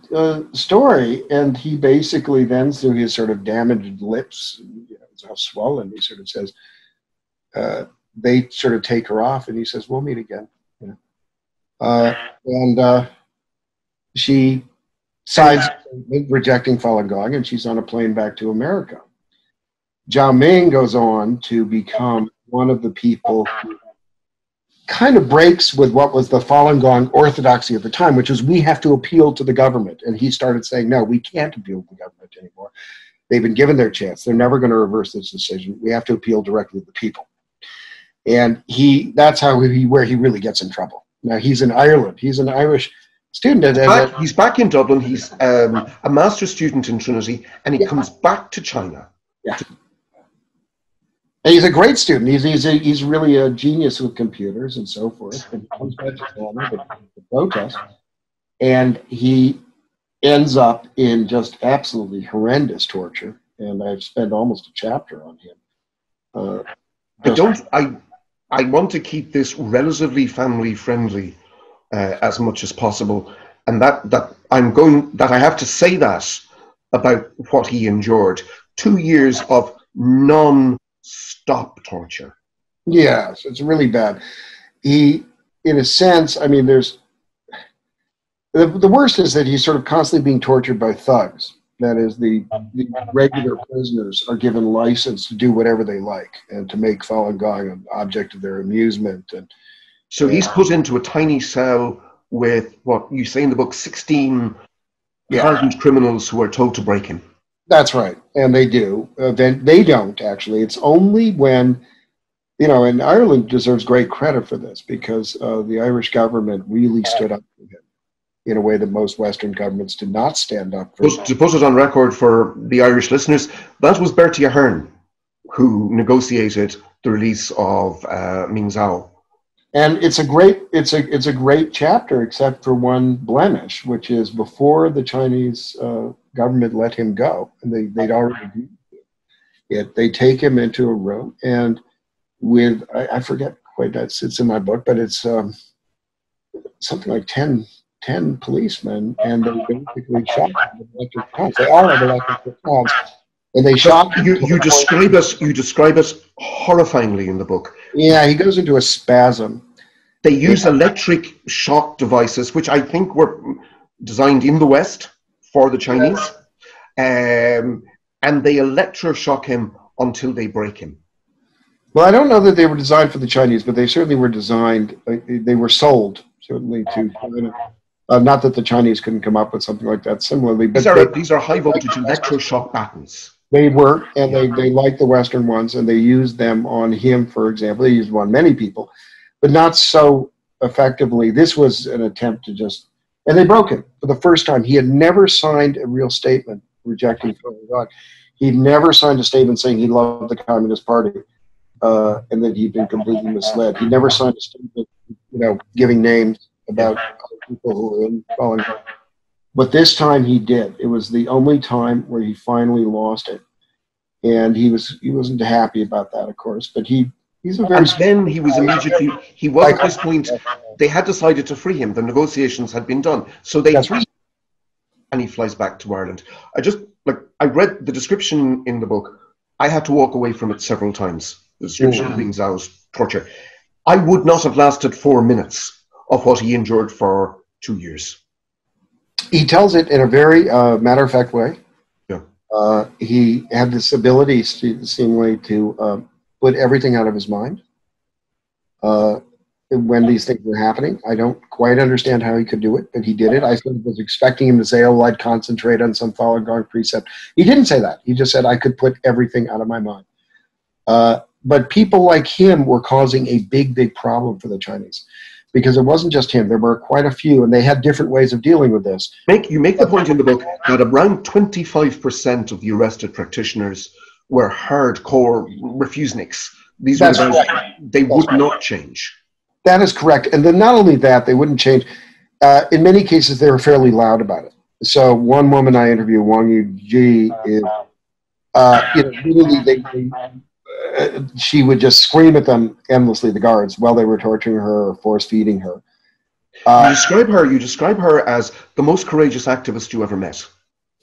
story. And he basically then, through his sort of damaged lips, it's all swollen, he sort of says, they sort of take her off, and he says, we'll meet again. And she signs rejecting Falun Gong, and she's on a plane back to America. Zhao Ming goes on to become one of the people who kind of breaks with what was the Falun Gong orthodoxy at the time, which is we have to appeal to the government. And he started saying, no, we can't appeal to the government anymore. They've been given their chance. They're never going to reverse this decision. We have to appeal directly to the people. And that's where he really gets in trouble. Now, he's in Ireland. He's an Irish student. He's back in Dublin. He's a master's student in Trinity, and he comes back to China. Yeah. And he's a great student. He's really a genius with computers and so forth. And he comes back to China to protest. And he ends up in just absolutely horrendous torture. And I've spent almost a chapter on him. I want to keep this relatively family friendly as much as possible, and that I have to say that about what he endured. 2 years of non-stop torture. Yes, it's really bad. He, in a sense, I mean, the worst is that he's sort of constantly being tortured by thugs. That is, the regular prisoners are given license to do whatever they like and to make Falun Gong an object of their amusement. And so he's put into a tiny cell with, what you say in the book, 16 hardened criminals who are told to break him. That's right, and they do. Then they don't, actually. It's only when, and Ireland deserves great credit for this, because the Irish government really stood up for him in a way that most Western governments did not stand up for. To put it on record for the Irish listeners, that was Bertie Ahern who negotiated the release of Ming Zhao. And it's a great chapter, except for one blemish, which is before the Chinese government let him go, and they'd already do it. They take him into a room, and with I forget quite that, it's in my book, but it's something like 10 policemen, and they basically shot him with electric guns. They all have electric guns, and they shot him. You describe it horrifyingly in the book. Yeah, he goes into a spasm. They use electric shock devices, which I think were designed in the West for the Chinese, and they electroshock him until they break him. Well, I don't know that they were designed for the Chinese, but they certainly were designed. They were sold certainly to China. Not that the Chinese couldn't come up with something like that similarly. But these are high voltage electroshock battens. They were, and they liked the Western ones, and they used them on him, for example. They used them on many people, but not so effectively. This was an attempt to and they broke him for the first time. He had never signed a real statement rejecting Falun Gong. He'd never signed a statement saying he loved the Communist Party and that he'd been completely misled. He never signed a statement, giving names about people who were in Falun Gong. But this time he did. It was the only time where he finally lost it, and he wasn't happy about that, of course. But he's a very. And then he was immediately. He was at this point. They had decided to free him. The negotiations had been done, so they freed him. and he flies back to Ireland. I read the description in the book. I had to walk away from it several times. The description of Ling Zhao's torture. I would not have lasted 4 minutes of what he endured for 2 years. He tells it in a very matter-of-fact way. Yeah. He had this ability, seemingly, to put everything out of his mind when these things were happening. I don't quite understand how he could do it, but he did it. I sort of was expecting him to say, oh, I'd concentrate on some Falun Gong precept. He didn't say that. He just said, I could put everything out of my mind. But people like him were causing a big, big problem for the Chinese. Because it wasn't just him. There were quite a few, and they had different ways of dealing with this. You make the point in the book that around 25% of the arrested practitioners were hardcore refuseniks. These were the guys, they would not change. That is correct. And then not only that, they wouldn't change. In many cases, they were fairly loud about it. So one woman I interviewed, Wang Yuji, is, literally she would just scream at them endlessly, the guards, while they were torturing her or force feeding her. You describe her as the most courageous activist you ever met.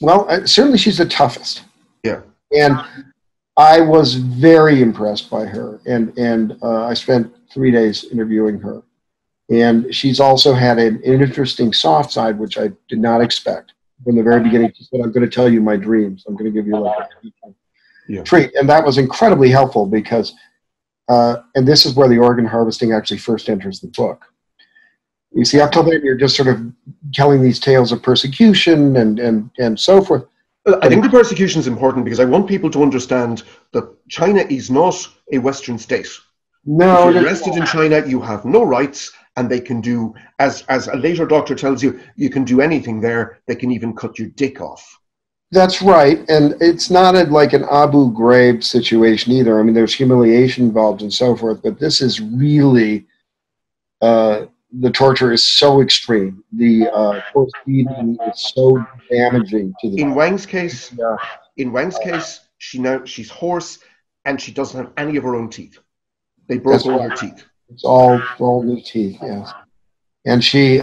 Well, certainly she's the toughest. Yeah. And I was very impressed by her, and I spent 3 days interviewing her. And she's also had an interesting soft side, which I did not expect. From the very beginning, she said, I'm going to tell you my dreams. I'm going to give you like a treat. And that was incredibly helpful because, and this is where the organ harvesting actually first enters the book. You see, up till then, you're just sort of telling these tales of persecution and so forth. I think the persecution is important because I want people to understand that China is not a Western state. No. If you're arrested in China, you have no rights, and they can do, as a later doctor tells you, you can do anything there. They can even cut your dick off. That's right, and it's not like an Abu Ghraib situation either. I mean, there's humiliation involved and so forth, but this is really, the torture is so extreme. The force feeding is so damaging to the. In Wang's case, she's hoarse, and she doesn't have any of her own teeth. They broke all her teeth. It's all new teeth, yes. And she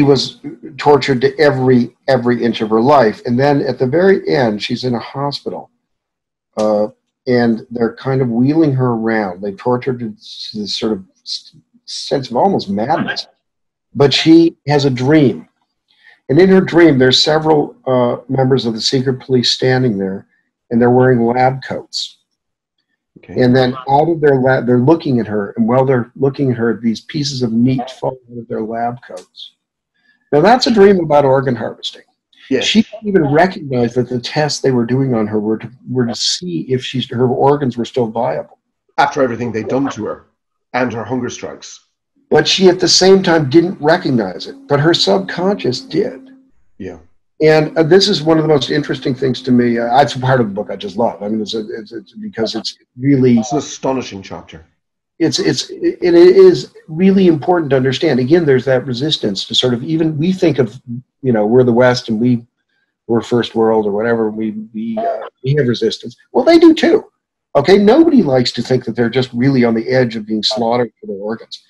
was tortured to every inch of her life. And then at the very end, she's in a hospital, and they're kind of wheeling her around. They tortured her to this sort of sense of almost madness. But she has a dream. And in her dream, there's several members of the secret police standing there, and they're wearing lab coats. Okay. And then out of their lab, they're looking at her, and while they're looking at her, these pieces of meat fall out of their lab coats. Now that's a dream about organ harvesting. Yes. She didn't even recognize that the tests they were doing on her were to see if her organs were still viable. After everything they'd done to her, and her hunger strikes. But she at the same time didn't recognize it, but her subconscious did. Yeah. And this is one of the most interesting things to me. It's part of the book I just love. I mean, it's because it's really... It's an astonishing chapter. It is really important to understand. Again, there's that resistance to sort of, even we think of, we're the West and we're first world or whatever. We have resistance. Well, they do too. Okay, nobody likes to think that they're just really on the edge of being slaughtered for their organs.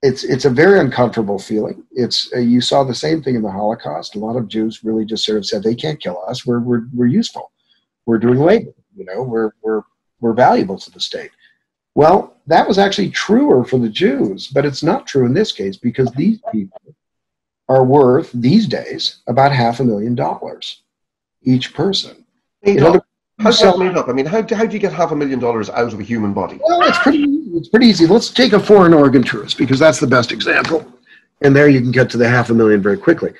It's a very uncomfortable feeling. You saw the same thing in the Holocaust. A lot of Jews really just sort of said, they can't kill us. We're useful. We're doing labor. We're valuable to the state. Well, that was actually truer for the Jews, but it's not true in this case because these people are worth these days about $500,000 each person. How's that made up? I mean, how do you get $500,000 out of a human body? Well, it's pretty easy. Let's take a foreign organ tourist because that's the best example. And there you can get to the $500,000 very quickly.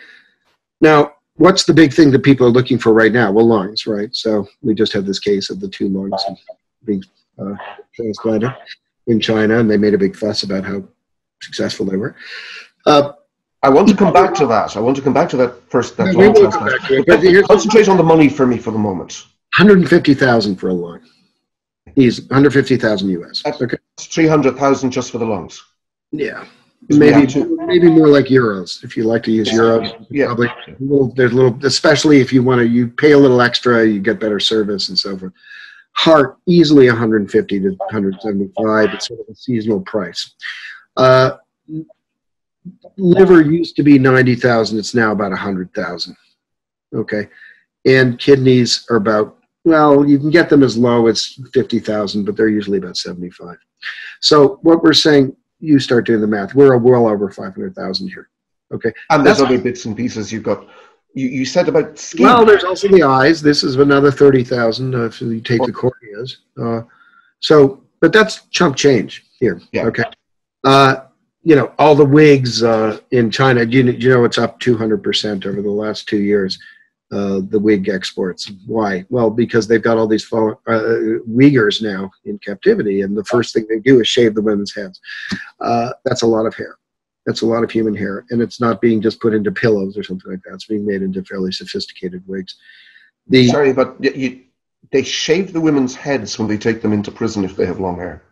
Now, what's the big thing that people are looking for right now? Well, lungs, right? So we just had this case of the 2 lungs being transplanted in China, and they made a big fuss about how successful they were. I want to come back to that. First. Concentrate on the money for me for the moment. $150,000 for a lung. He's $150,000 US. Okay. $300,000 just for the lungs. Yeah. Maybe more like euros if you like to use euros. Yeah. Probably there's a little, especially if you pay a little extra, you get better service and so forth. Heart easily 150 to 175. It's sort of a seasonal price. liver used to be 90,000. It's now about 100,000. Okay. And kidneys are about, well, you can get them as low as 50,000, but they're usually about 75. So what we're saying, you start doing the math. We're well over 500,000 here. Okay. And there's other bits and pieces you've got. You said about skin. Well, there's also the eyes. This is another 30,000 if you take the corneas. But that's chump change here. Yeah. Okay. You know, all the wigs in China, you know, it's up 200% over the last 2 years, the wig exports. Why? Well, because they've got all these Uyghurs now in captivity, and the first thing they do is shave the women's heads. That's a lot of hair. That's a lot of human hair, and it's not being just put into pillows or something like that. It's being made into fairly sophisticated wigs. Sorry, but they shave the women's heads when they take them into prison if they have long hair.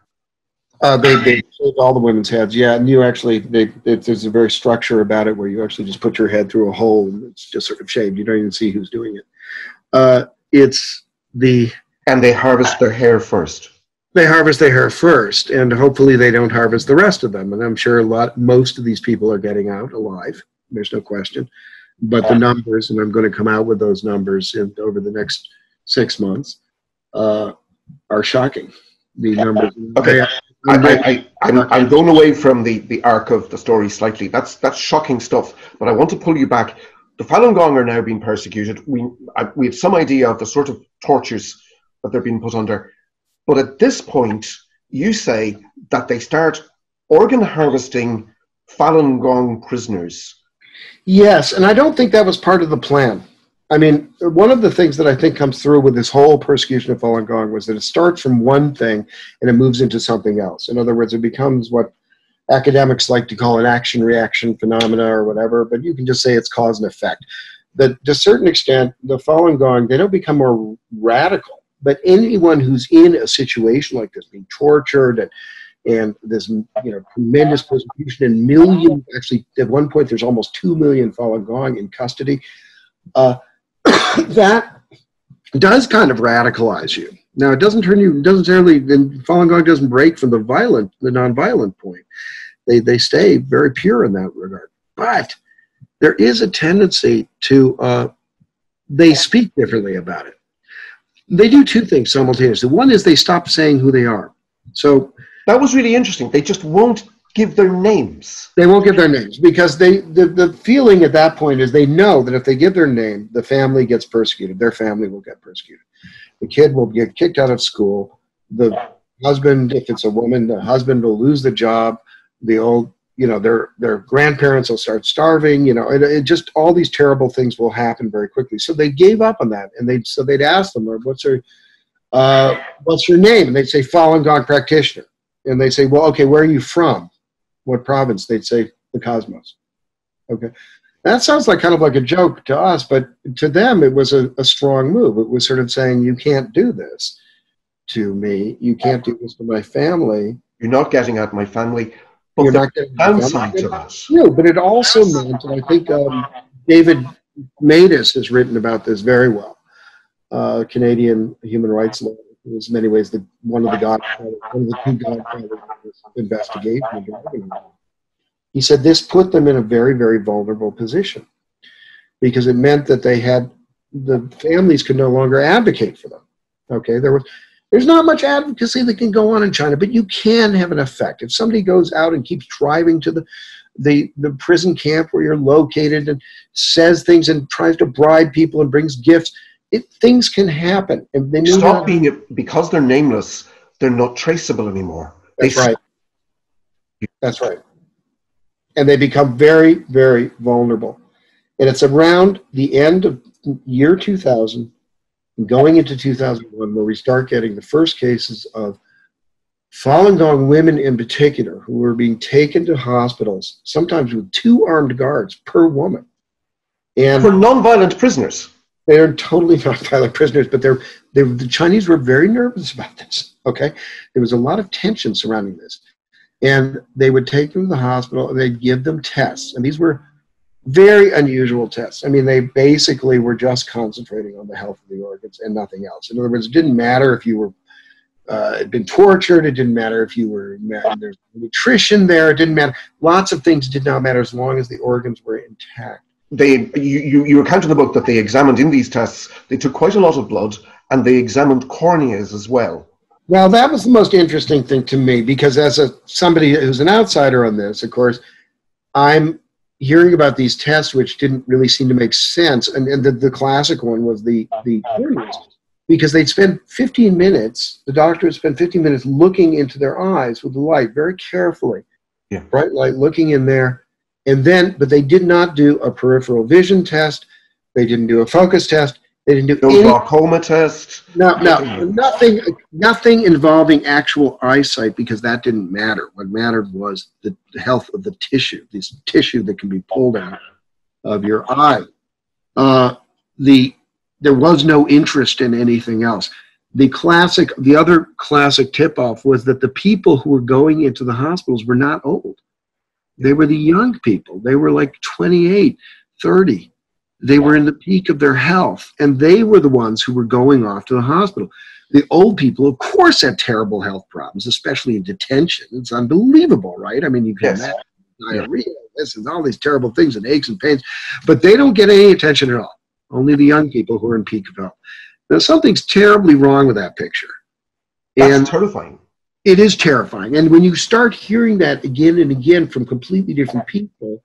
They shave all the women's heads, yeah. And you actually, there's a very structure about it where you actually just put your head through a hole and it's just sort of shaved. You don't even see who's doing it. And they harvest their hair first. They harvest their hair first, and hopefully they don't harvest the rest of them. And I'm sure most of these people are getting out alive. There's no question. But the numbers, and I'm going to come out with those numbers over the next 6 months, are shocking. The numbers. Okay. I'm going away from the arc of the story slightly. That's shocking stuff. But I want to pull you back. The Falun Gong are now being persecuted. We have some idea of the sort of tortures that they're being put under. But at this point, you say that they start organ harvesting Falun Gong prisoners. Yes, and I don't think that was part of the plan. I mean, one of the things that I think comes through with this whole persecution of Falun Gong was that it starts from one thing and it moves into something else. In other words, it becomes what academics like to call an action-reaction phenomena or whatever, but you can just say it's cause and effect. That to a certain extent, the Falun Gong, they don't become more radical. But anyone who's in a situation like this, being tortured and this, you know, tremendous persecution, and millions, actually at one point there's almost 2 million Falun Gong in custody, that does kind of radicalize you. Now it doesn't turn you, Falun Gong doesn't break from the nonviolent point. They stay very pure in that regard. But there is a tendency to, they speak differently about it. They do two things simultaneously. One is they stop saying who they are. So that was really interesting. They just won't give their names. They won't give their names because the feeling at that point is they know that if they give their name, the family gets persecuted. Their family will get persecuted. The kid will get kicked out of school. The husband, if it's a woman, the husband will lose the job. The old, you know, their grandparents will start starving. You know, it just all these terrible things will happen very quickly. So they gave up on that, and they'd ask them, what's your name? And they'd say Falun Gong practitioner. And they say, well, okay, where are you from? What province? They'd say the Cosmos. Okay. That sounds like kind of like a joke to us, but to them it was a strong move. It was sort of saying, you can't do this to me. You can't do this to my family. You're not getting at my family. But you're not getting downside to that. No, but it also meant, and I think David Matus has written about this very well, Canadian human rights lawyer. He was in many ways one of the two godfathers of this investigation. He said this put them in a very, very vulnerable position because it meant that the families could no longer advocate for them. Okay, there's not much advocacy that can go on in China, but you can have an effect. If somebody goes out and keeps driving to the prison camp where you're located and says things and tries to bribe people and brings gifts, things can happen. And they stop being because they're nameless. They're not traceable anymore. That's right. That's right. And they become very, very vulnerable. And it's around the end of year 2000, going into 2001, where we start getting the first cases of Falun Gong women in particular who were being taken to hospitals, sometimes with 2 armed guards per woman. And for non-violent prisoners. They're totally non-violent prisoners, but the Chinese were very nervous about this, okay? There was a lot of tension surrounding this. And they would take them to the hospital, and they'd give them tests. And these were very unusual tests. I mean, they basically were just concentrating on the health of the organs and nothing else. In other words, it didn't matter if you were had been tortured. It didn't matter if you were, there's nutrition there. It didn't matter. Lots of things did not matter as long as the organs were intact. You account in the book that they examined in these tests, they took quite a lot of blood and they examined corneas as well. Well, that was the most interesting thing to me, because as somebody who's an outsider on this, of course, I'm hearing about these tests which didn't really seem to make sense. And the classic one was the corneas, because they'd spend 15 minutes, the doctor would spend 15 minutes looking into their eyes with the light very carefully, bright light looking in there. And then, but they did not do a peripheral vision test. They didn't do a focus test. They didn't do no glaucoma test. Nothing involving actual eyesight, because that didn't matter. What mattered was the health of the tissue, this tissue that can be pulled out of your eye. There was no interest in anything else. The other classic tip-off was that the people who were going into the hospitals were not old. They were the young people. They were like 28, 30. They were in the peak of their health, and they were the ones who were going off to the hospital. The old people, of course, had terrible health problems, especially in detention. It's unbelievable, right? I mean, you can imagine diarrhea, this and all these terrible things and aches and pains, but they don't get any attention at all. Only the young people who are in peak of health. Now, something's terribly wrong with that picture. That's terrifying. It is terrifying. And when you start hearing that again and again from completely different people,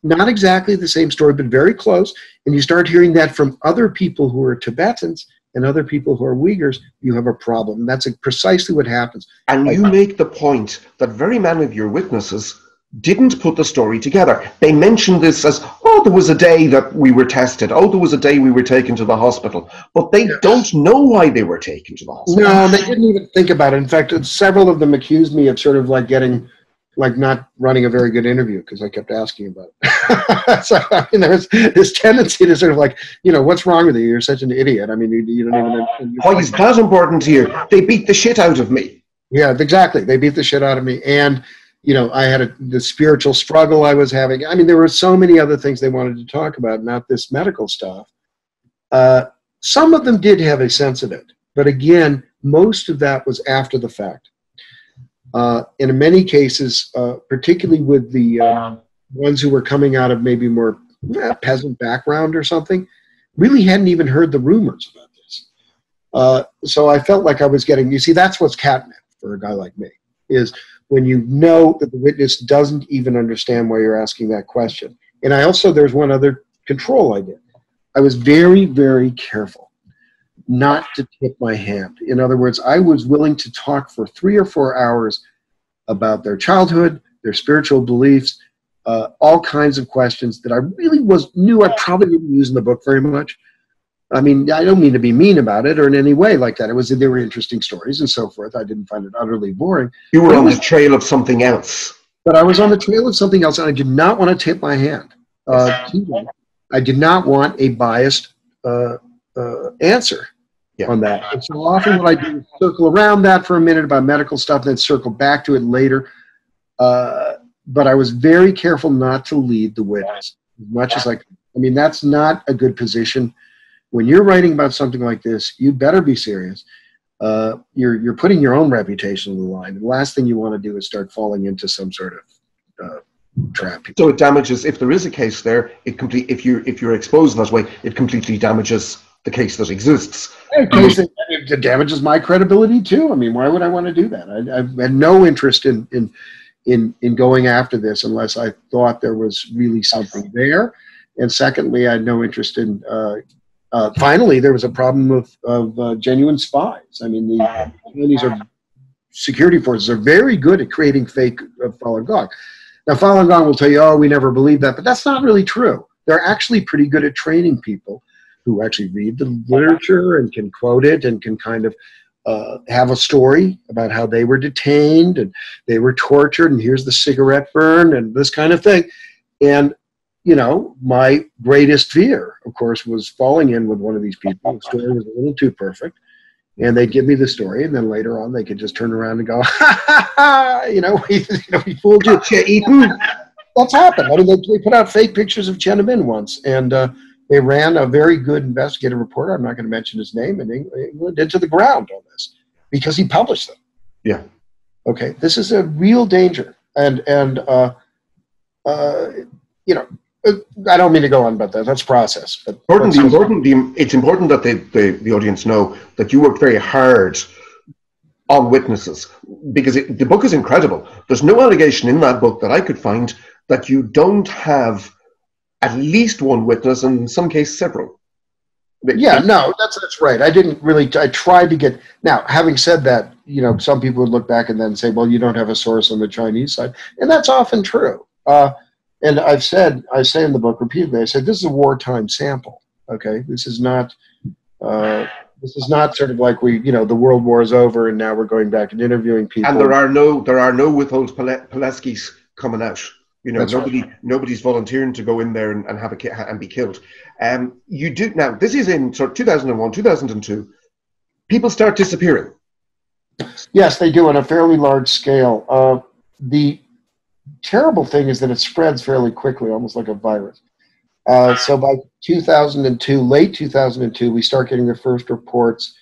not exactly the same story, but very close, and you start hearing that from other people who are Tibetans and other people who are Uyghurs, you have a problem. That's precisely what happens. And you make the point that very many of your witnesses didn't put the story together. They mentioned this as, oh, there was a day that we were tested. Oh, there was a day we were taken to the hospital. But they don't know why they were taken to the hospital. No, they didn't even think about it. In fact, several of them accused me of sort of like not running a very good interview, because I kept asking about it. So, I mean, there's this tendency to sort of like, what's wrong with you? You're such an idiot. I mean, you don't even... Why is that important to you? They beat the shit out of me. Yeah, exactly. They beat the shit out of me. And I had the spiritual struggle I was having. I mean, there were so many other things they wanted to talk about, not this medical stuff. Some of them did have a sense of it. But again, most of that was after the fact. In many cases, particularly with the ones who were coming out of maybe more peasant background or something, really hadn't even heard the rumors about this. So I felt like I was getting, you see, that's what's catnip for a guy like me, is when you know that the witness doesn't even understand why you're asking that question. And there's one other control I did. I was very, very careful not to tip my hand. In other words, I was willing to talk for 3 or 4 hours about their childhood, their spiritual beliefs, all kinds of questions that I really knew I probably didn't use in the book very much. I mean, I don't mean to be mean about it or in any way like that. They were interesting stories and so forth. I didn't find it utterly boring. You were on the trail of something else. But I was on the trail of something else, and I did not want to tip my hand to them. I did not want a biased answer on that. And so often what I do is circle around that for a minute about medical stuff, and then circle back to it later. But I was very careful not to lead the witness as much as I could. I mean, that's not a good position. When you're writing about something like this, you better be serious. You're putting your own reputation on the line. The last thing you want to do is start falling into some sort of trap. So it damages, if there is a case there, if you're exposed in that way, it completely damages the case that exists. It damages my credibility too. I mean, why would I want to do that? I had no interest in going after this unless I thought there was really something there. And secondly, I had no interest in. Finally, there was a problem of genuine spies. I mean, the Chinese security forces are very good at creating fake Falun Gong. Now, Falun Gong will tell you, oh, we never believed that, but that's not really true. They're actually pretty good at training people who actually read the literature and can quote it and can kind of have a story about how they were detained and they were tortured and here's the cigarette burn and this kind of thing. And my greatest fear, of course, was falling in with one of these people. The story was a little too perfect. And they'd give me the story, and then later on they could just turn around and go, ha, ha, ha, we fooled you. That's happened. I mean, they put out fake pictures of Tiananmen once, and they ran a very good investigative reporter, I'm not going to mention his name, in England, into the ground on this. because he published them. Yeah. Okay, this is a real danger, and you know, I don't mean to go on about that. That's process. But it's important that the audience know that you worked very hard on witnesses, because the book is incredible. There's no allegation in that book that I could find that you don't have at least one witness, and in some cases several. Yeah, no, that's right. I tried to get, now, having said that, you know, some people would look back and then say, well, you don't have a source on the Chinese side. And that's often true. And I say in the book repeatedly, I said, this is a wartime sample. Okay. This is not sort of like the World War is over and now we're going back and interviewing people. And there are no withhold Pulaskis coming out. You know, nobody's volunteering to go in there and have and be killed. You do now. This is in sort of 2001, 2002. People start disappearing. Yes, they do on a fairly large scale. The terrible thing is that it spreads fairly quickly, almost like a virus. So by 2002, late 2002, we start getting the first reports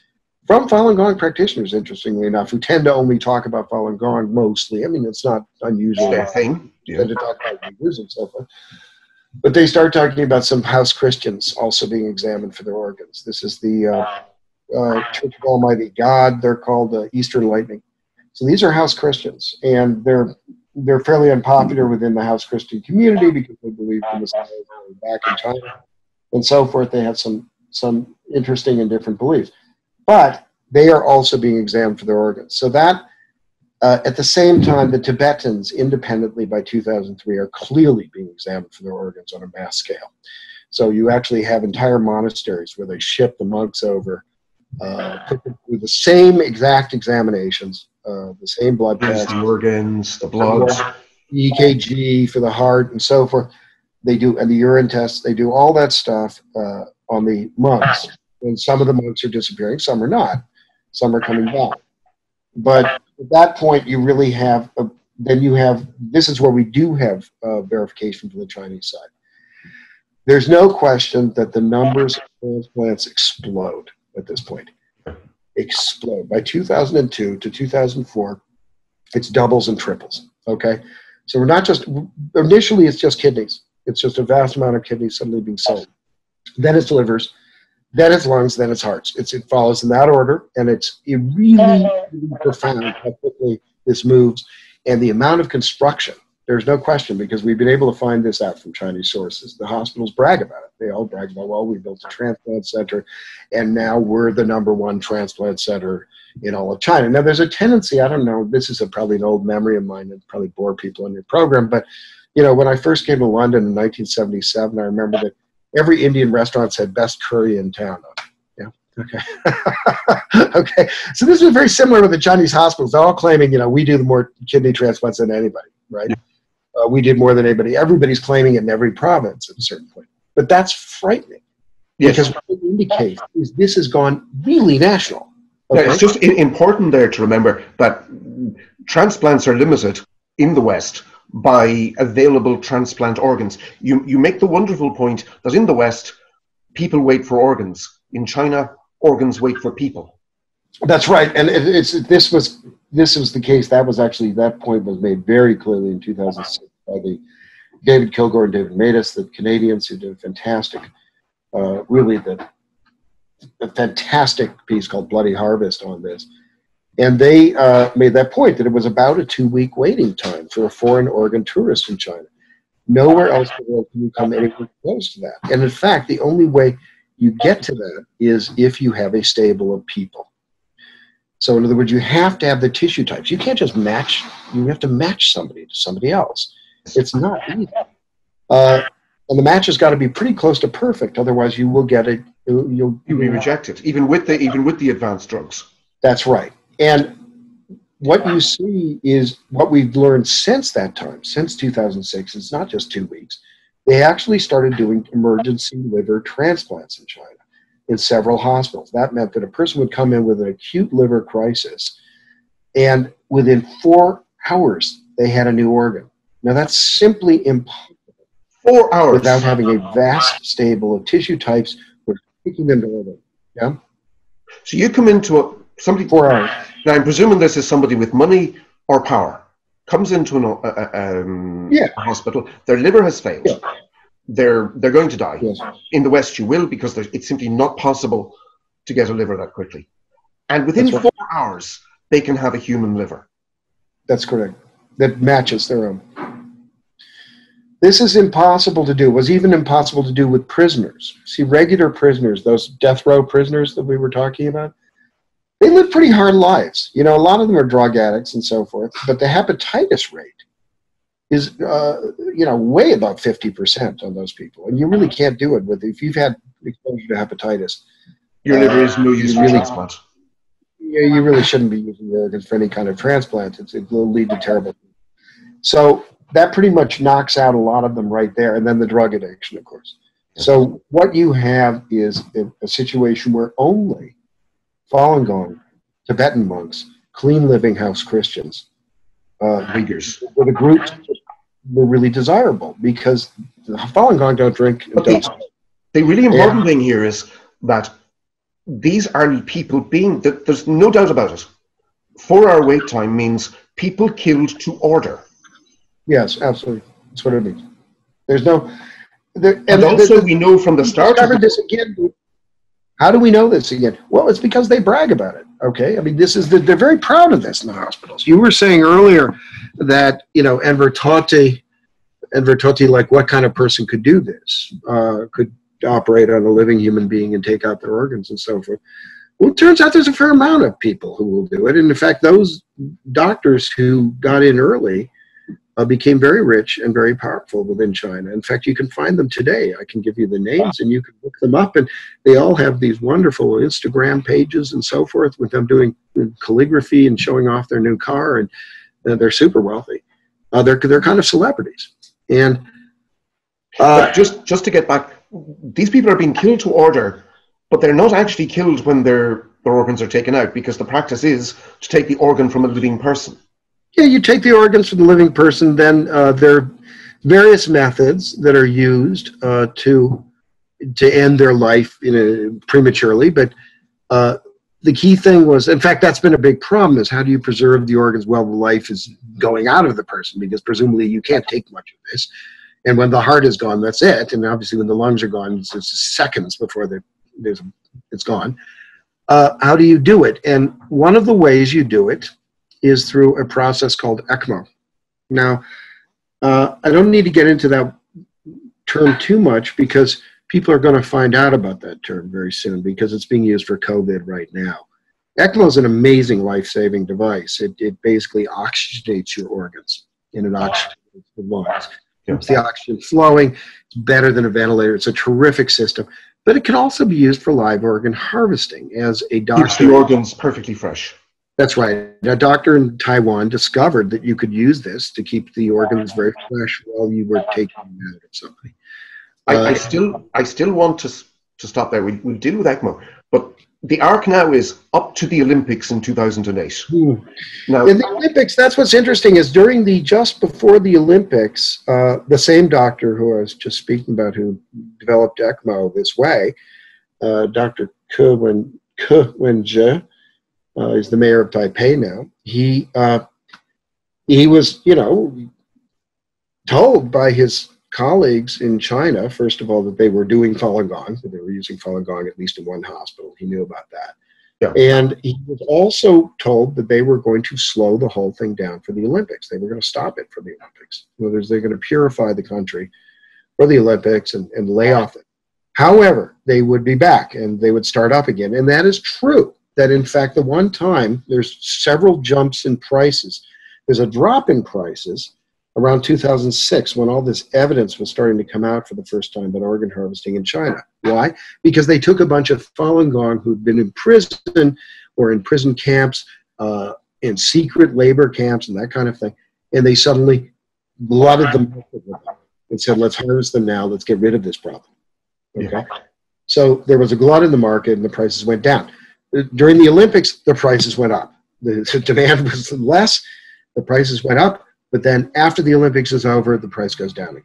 from Falun Gong practitioners, interestingly enough, who tend to only talk about Falun Gong mostly. I mean, it's not unusual. Their thing. Yeah. To talk about Uyghurs and so forth. But they start talking about some house Christians also being examined for their organs. This is the Church of Almighty God. They're called Eastern Lightning. So these are house Christians, and they're fairly unpopular within the house Christian community because they believe in the Messiah back in China and so forth. They have some interesting and different beliefs. But they are also being examined for their organs. So that, at the same time, the Tibetans independently by 2003 are clearly being examined for their organs on a mass scale. So you actually have entire monasteries where they ship the monks over, put them through the same exact examinations, the same blood tests, the organs, the blood, the EKG for the heart and so forth. They do, and the urine tests, they do all that stuff on the monks. And some of the monks are disappearing, some are not. Some are coming back. But at that point, you really have, this is where we do have verification from the Chinese side. There's no question that the numbers of transplants explode at this point. Explode. By 2002 to 2004, it's doubles and triples, okay? So we're not just, initially it's just kidneys. It's just a vast amount of kidneys suddenly being sold. Then it's livers, then it's lungs, then it's hearts. It follows in that order, and it's really profound how quickly this moves. And the amount of construction, there's no question, because we've been able to find this out from Chinese sources. The hospitals brag about it. They all brag about, well, we built a transplant center, and now we're the #1 transplant center in all of China. Now, there's a tendency, I don't know, this is probably an old memory of mine and probably bore people on your program, but you know, when I first came to London in 1977, I remember that every Indian restaurant said best curry in town. Yeah. Okay. Okay. So this is very similar with the Chinese hospitals. They're all claiming, you know, we do more kidney transplants than anybody, right? Yeah. We did more than anybody. Everybody's claiming it in every province at a certain point. But that's frightening. Yes. Because what it indicates is this has gone really national. Okay? Yeah, it's just important there to remember that transplants are limited in the West by available transplant organs. You make the wonderful point that in the West, people wait for organs. In China, organs wait for people. That's right, and this was the case. That point was made very clearly in 2006 by David Kilgore and David Matus, the Canadians, who did a fantastic, a fantastic piece called Bloody Harvest on this. And they made that point that it was about a 2-week waiting time for a foreign organ tourist in China. Nowhere else in the world can you come anywhere close to that. And in fact, the only way you get to that is if you have a stable of people. So in other words, you have to have the tissue types. You can't just match. You have to match somebody to somebody else. It's not easy. And the match has got to be pretty close to perfect. Otherwise, you will get it. You'll be rejected, even with the advanced drugs. That's right. And what you see is what we've learned since that time, since 2006. It's not just 2 weeks. They actually started doing emergency liver transplants in China in several hospitals. That meant that a person would come in with an acute liver crisis, and within 4 hours, they had a new organ. Now, that's simply impossible. 4 hours. Without having a vast stable of tissue types, we're taking them to organ. Yeah? So you come into Somebody, 4 hours. now I'm presuming this is somebody with money or power, comes into a hospital, their liver has failed, they're going to die. Yes. In the West you will, because it's simply not possible to get a liver that quickly. And within 4 hours, they can have a human liver. That's correct. That matches their own. This is impossible to do. It was even impossible to do with prisoners. See, regular prisoners, those death row prisoners that we were talking about, they live pretty hard lives. You know, a lot of them are drug addicts and so forth, but the hepatitis rate is, you know, way above 50% on those people. And you really can't do it if you've had exposure to hepatitis. Your liver is no use for transplant. Yeah, you really shouldn't be using your organs for any kind of transplant. It will lead to terrible things. So that pretty much knocks out a lot of them right there. And then the drug addiction, of course. So what you have is a situation where only Falun Gong, Tibetan monks, clean living house Christians, Uyghurs, were the groups that were really desirable, because the Falun Gong don't drink and don't smoke. The really important thing here is that these are people there's no doubt about it. 4-hour wait time means people killed to order. Yes, absolutely. That's what it means. There's no... we know from the start... this again. How do we know this again? Well, it's because they brag about it, okay? I mean, they're very proud of this in the hospitals. You were saying earlier that, you know, Enver Tohti, like, what kind of person could do this? Could operate on a living human being and take out their organs and so forth. Well, it turns out there's a fair amount of people who will do it. And in fact, those doctors who got in early became very rich and very powerful within China. In fact, you can find them today. I can give you the names and you can look them up, and they all have these wonderful Instagram pages and so forth with them doing calligraphy and showing off their new car, and they're super wealthy. They're kind of celebrities. And just to get back, these people are being killed to order, but they're not actually killed when their organs are taken out, because the practice is to take the organ from a living person. Yeah, you take the organs from the living person, then there are various methods that are used to end their life prematurely. But the key thing was, in fact, that's been a big problem, is how do you preserve the organs while the life is going out of the person? Because presumably you can't take much of this. And when the heart is gone, that's it. And obviously when the lungs are gone, it's seconds before it's gone. How do you do it? And one of the ways you do it is through a process called ECMO. Now, I don't need to get into that term too much, because people are going to find out about that term very soon, because it's being used for COVID right now. ECMO is an amazing life-saving device. It basically oxygenates your organs, and it oxygenates the lungs. Keeps the oxygen flowing. It's better than a ventilator. It's a terrific system. But it can also be used for live organ harvesting, as a doctor. Keeps the organs perfectly fresh. That's right. A doctor in Taiwan discovered that you could use this to keep the organs very fresh while you were taking them out of somebody. I still want to stop there. We'll deal with ECMO, but the arc now is up to the Olympics in 2008. Now, in the Olympics, that's what's interesting, is just before the Olympics, the same doctor who I was just speaking about, who developed ECMO this way, Dr. Ke Wen-je, is the mayor of Taipei now. He was, you know, told by his colleagues in China, first of all, that they were doing Falun Gong, that they were using Falun Gong at least in one hospital. He knew about that. Yeah. And he was also told that they were going to slow the whole thing down for the Olympics. They were going to stop it for the Olympics. In other words, they're going to purify the country for the Olympics and lay off it. However, they would be back and they would start up again. And that is true, that in fact, the one time there's several jumps in prices. There's a drop in prices around 2006, when all this evidence was starting to come out for the first time about organ harvesting in China. Why? Because they took a bunch of Falun Gong who'd been in prison or in prison camps, in secret labor camps and that kind of thing, and they suddenly glutted them and said, let's harvest them now, let's get rid of this problem. Okay? Yeah. So there was a glut in the market and the prices went down. During the Olympics, the prices went up. The demand was less, the prices went up. But then after the Olympics is over, the price goes down again.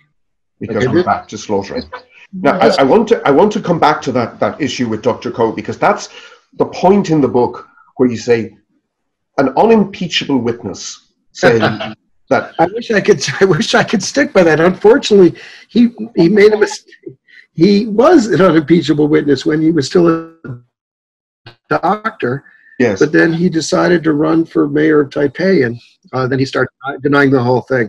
Because we're back to slaughtering. Now, I want to come back to that issue with Dr. Ko, because that's the point in the book where you say an unimpeachable witness saying that. I wish I could stick by that. Unfortunately, he made a mistake. He was an unimpeachable witness when he was still a doctor. Yes. But then he decided to run for mayor of Taipei, and then he started denying the whole thing.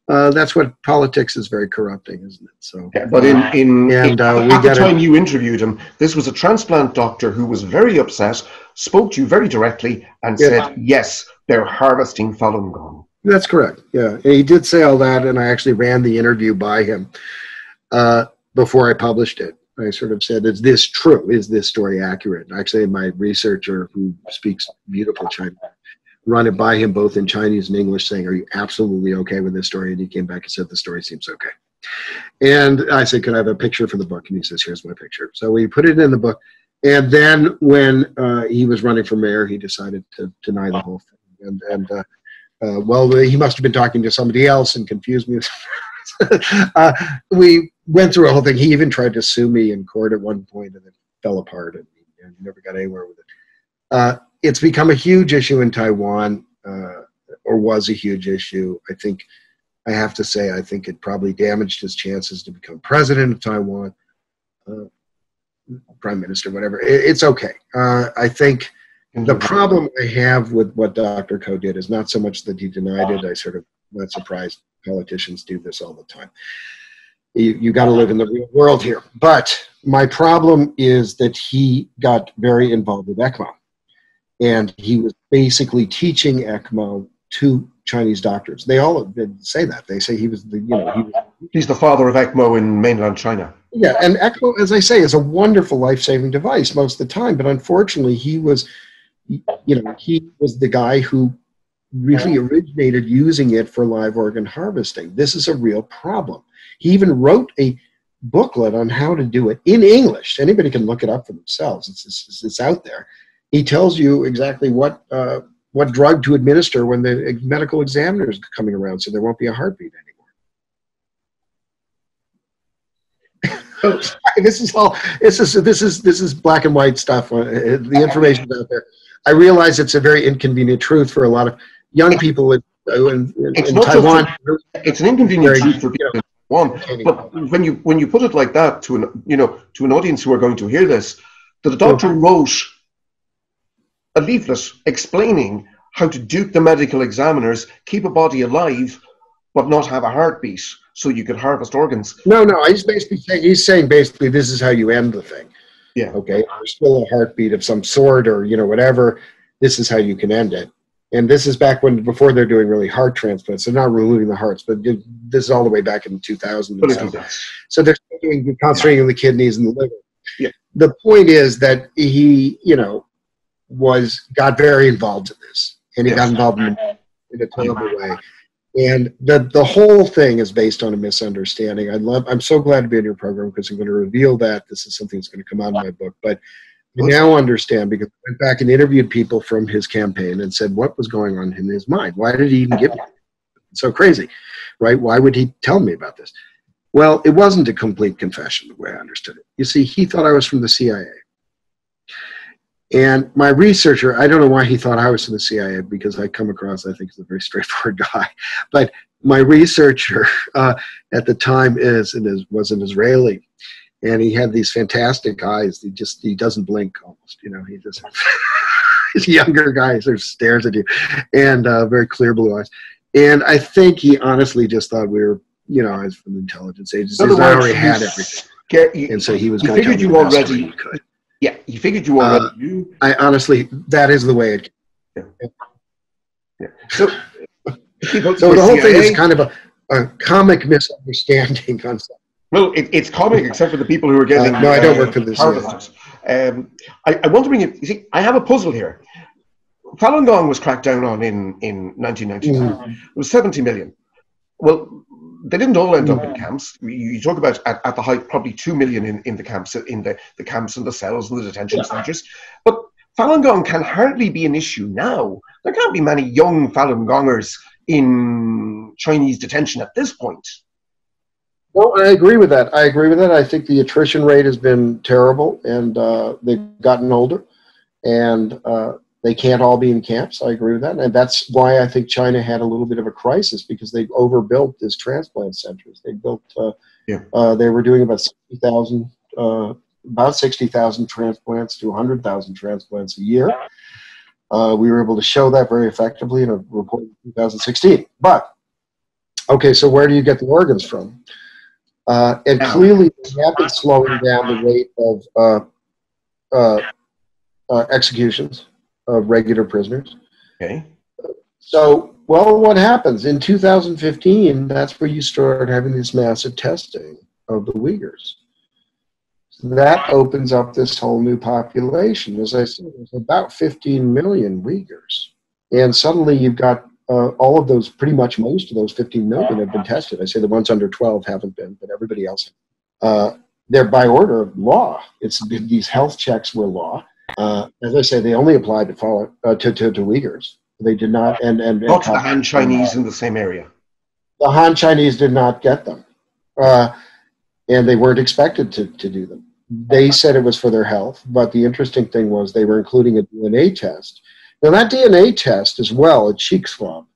That's what politics is, very corrupting, isn't it? So, yeah, but at the time you interviewed him, this was a transplant doctor who was very upset, spoke to you very directly, and said, yes, they're harvesting Falun Gong. That's correct. Yeah, and he did say all that, and I actually ran the interview by him before I published it. I sort of said, is this true? Is this story accurate? And actually, my researcher, who speaks beautiful Chinese, run it by him both in Chinese and English, saying, are you absolutely okay with this story? And he came back and said, the story seems okay. And I said, can I have a picture for the book? And he says, here's my picture. So we put it in the book. And then when he was running for mayor, he decided to deny the whole thing. Well, he must have been talking to somebody else and confused me. We went through a whole thing. He even tried to sue me in court at one point, and it fell apart, and never got anywhere with it. It's become a huge issue in Taiwan, or was a huge issue. I think, I have to say, I think it probably damaged his chances to become president of Taiwan, prime minister, whatever. It's okay. I think the problem I have with what Dr. Ko did is not so much that he denied it. I sort of not surprised politicians do this all the time. You got to live in the real world here. But my problem is that he got very involved with ECMO. And he was basically teaching ECMO to Chinese doctors. They all say that. They say he was the, he's the father of ECMO in mainland China. Yeah, and ECMO, as I say, is a wonderful life-saving device most of the time. But unfortunately, he was the guy who really originated using it for live organ harvesting. This is a real problem. He even wrote a booklet on how to do it in English. Anybody can look it up for themselves. It's out there. He tells you exactly what drug to administer when the medical examiner is coming around, so there won't be a heartbeat anymore. This is black and white stuff. The information's out there. I realize it's a very inconvenient truth for a lot of young people in Taiwan. It's an inconvenient truth for people in Taiwan. But when you put it like that to an audience who are going to hear this, that the doctor wrote a leaflet explaining how to dupe the medical examiners, keep a body alive, but not have a heartbeat, so you could harvest organs. No, he's saying basically this is how you end the thing. Yeah. Okay. There's still a heartbeat of some sort, or whatever. This is how you can end it. And this is back before they're doing really heart transplants. They're not removing the hearts, but this is all the way back in 2000. So they're concentrating on the kidneys and the liver. Yeah. The point is that he, got very involved in this, and he got involved in a terrible way. And the whole thing is based on a misunderstanding. I'm so glad to be in your program because I'm going to reveal that. This is something that's going to come out in my book. But I now understand, because I went back and interviewed people from his campaign and said what was going on in his mind. Why did he even give me it? It's so crazy, right? Why would he tell me about this? Well, it wasn't a complete confession the way I understood it. You see, he thought I was from the CIA. And my researcher, I don't know why he thought I was from the CIA, because I come across, I think, as a very straightforward guy. But my researcher at the time was an Israeli, and he had these fantastic eyes. He doesn't blink almost. He just he's a younger guy, sort of stares at you, and very clear blue eyes. And I think he honestly just thought we were, I was from the intelligence agency. I already had everything, and so he was going to tell me the best way he could. Yeah, he figured you already knew. I honestly, that is the way it came. Yeah. So the whole thing is kind of a comic misunderstanding concept. Well, it's comic except for the people who are getting. No, I don't work for this. I want to bring it. You see, I have a puzzle here. Falun Gong was cracked down on in 1999. It was 70 million. Well, they didn't all end up in camps. You talk about at the height probably 2 million in the camps, in the camps and the cells and the detention centers. But Falun Gong can hardly be an issue now. There can't be many young Falun Gongers in Chinese detention at this point. Well, I agree with that. I think the attrition rate has been terrible, and they've gotten older. And They can't all be in camps. I agree with that. And that's why I think China had a little bit of a crisis, because they overbuilt these transplant centers. They built, they were doing about 60,000 transplants to 100,000 transplants a year. We were able to show that very effectively in a report in 2016. But, okay, so where do you get the organs from? And clearly they have been slowing down the rate of executions of regular prisoners. Okay. So, well, what happens? In 2015, that's where you start having this massive testing of the Uyghurs. So that opens up this whole new population. As I said, there's about 15 million Uyghurs. And suddenly you've got all of those, pretty much most of those 15 million have been tested. I say the ones under 12 haven't been, but everybody else. They're by order of law. These health checks were law. As I say, they only applied to Uyghurs. They did not, and not to the Han Chinese in the same area. The Han Chinese did not get them, and they weren't expected to do them. They said it was for their health, but the interesting thing was they were including a DNA test. Now that DNA test as well, a cheek swab,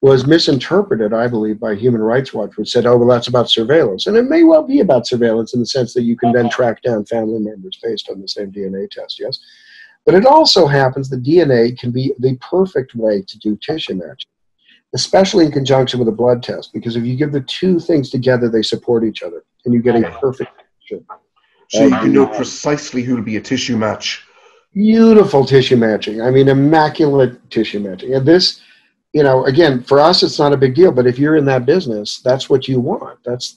was misinterpreted, I believe, by Human Rights Watch, which said, oh, well, that's about surveillance. And it may well be about surveillance in the sense that you can then track down family members based on the same DNA test, yes? But it also happens that DNA can be the perfect way to do tissue matching, especially in conjunction with a blood test, because if you give the two things together, they support each other, and you get a perfect picture. So you can know precisely who will be a tissue match. Beautiful tissue matching. I mean, immaculate tissue matching. And this, you know, again, for us, it's not a big deal, but if you're in that business, that's what you want. That's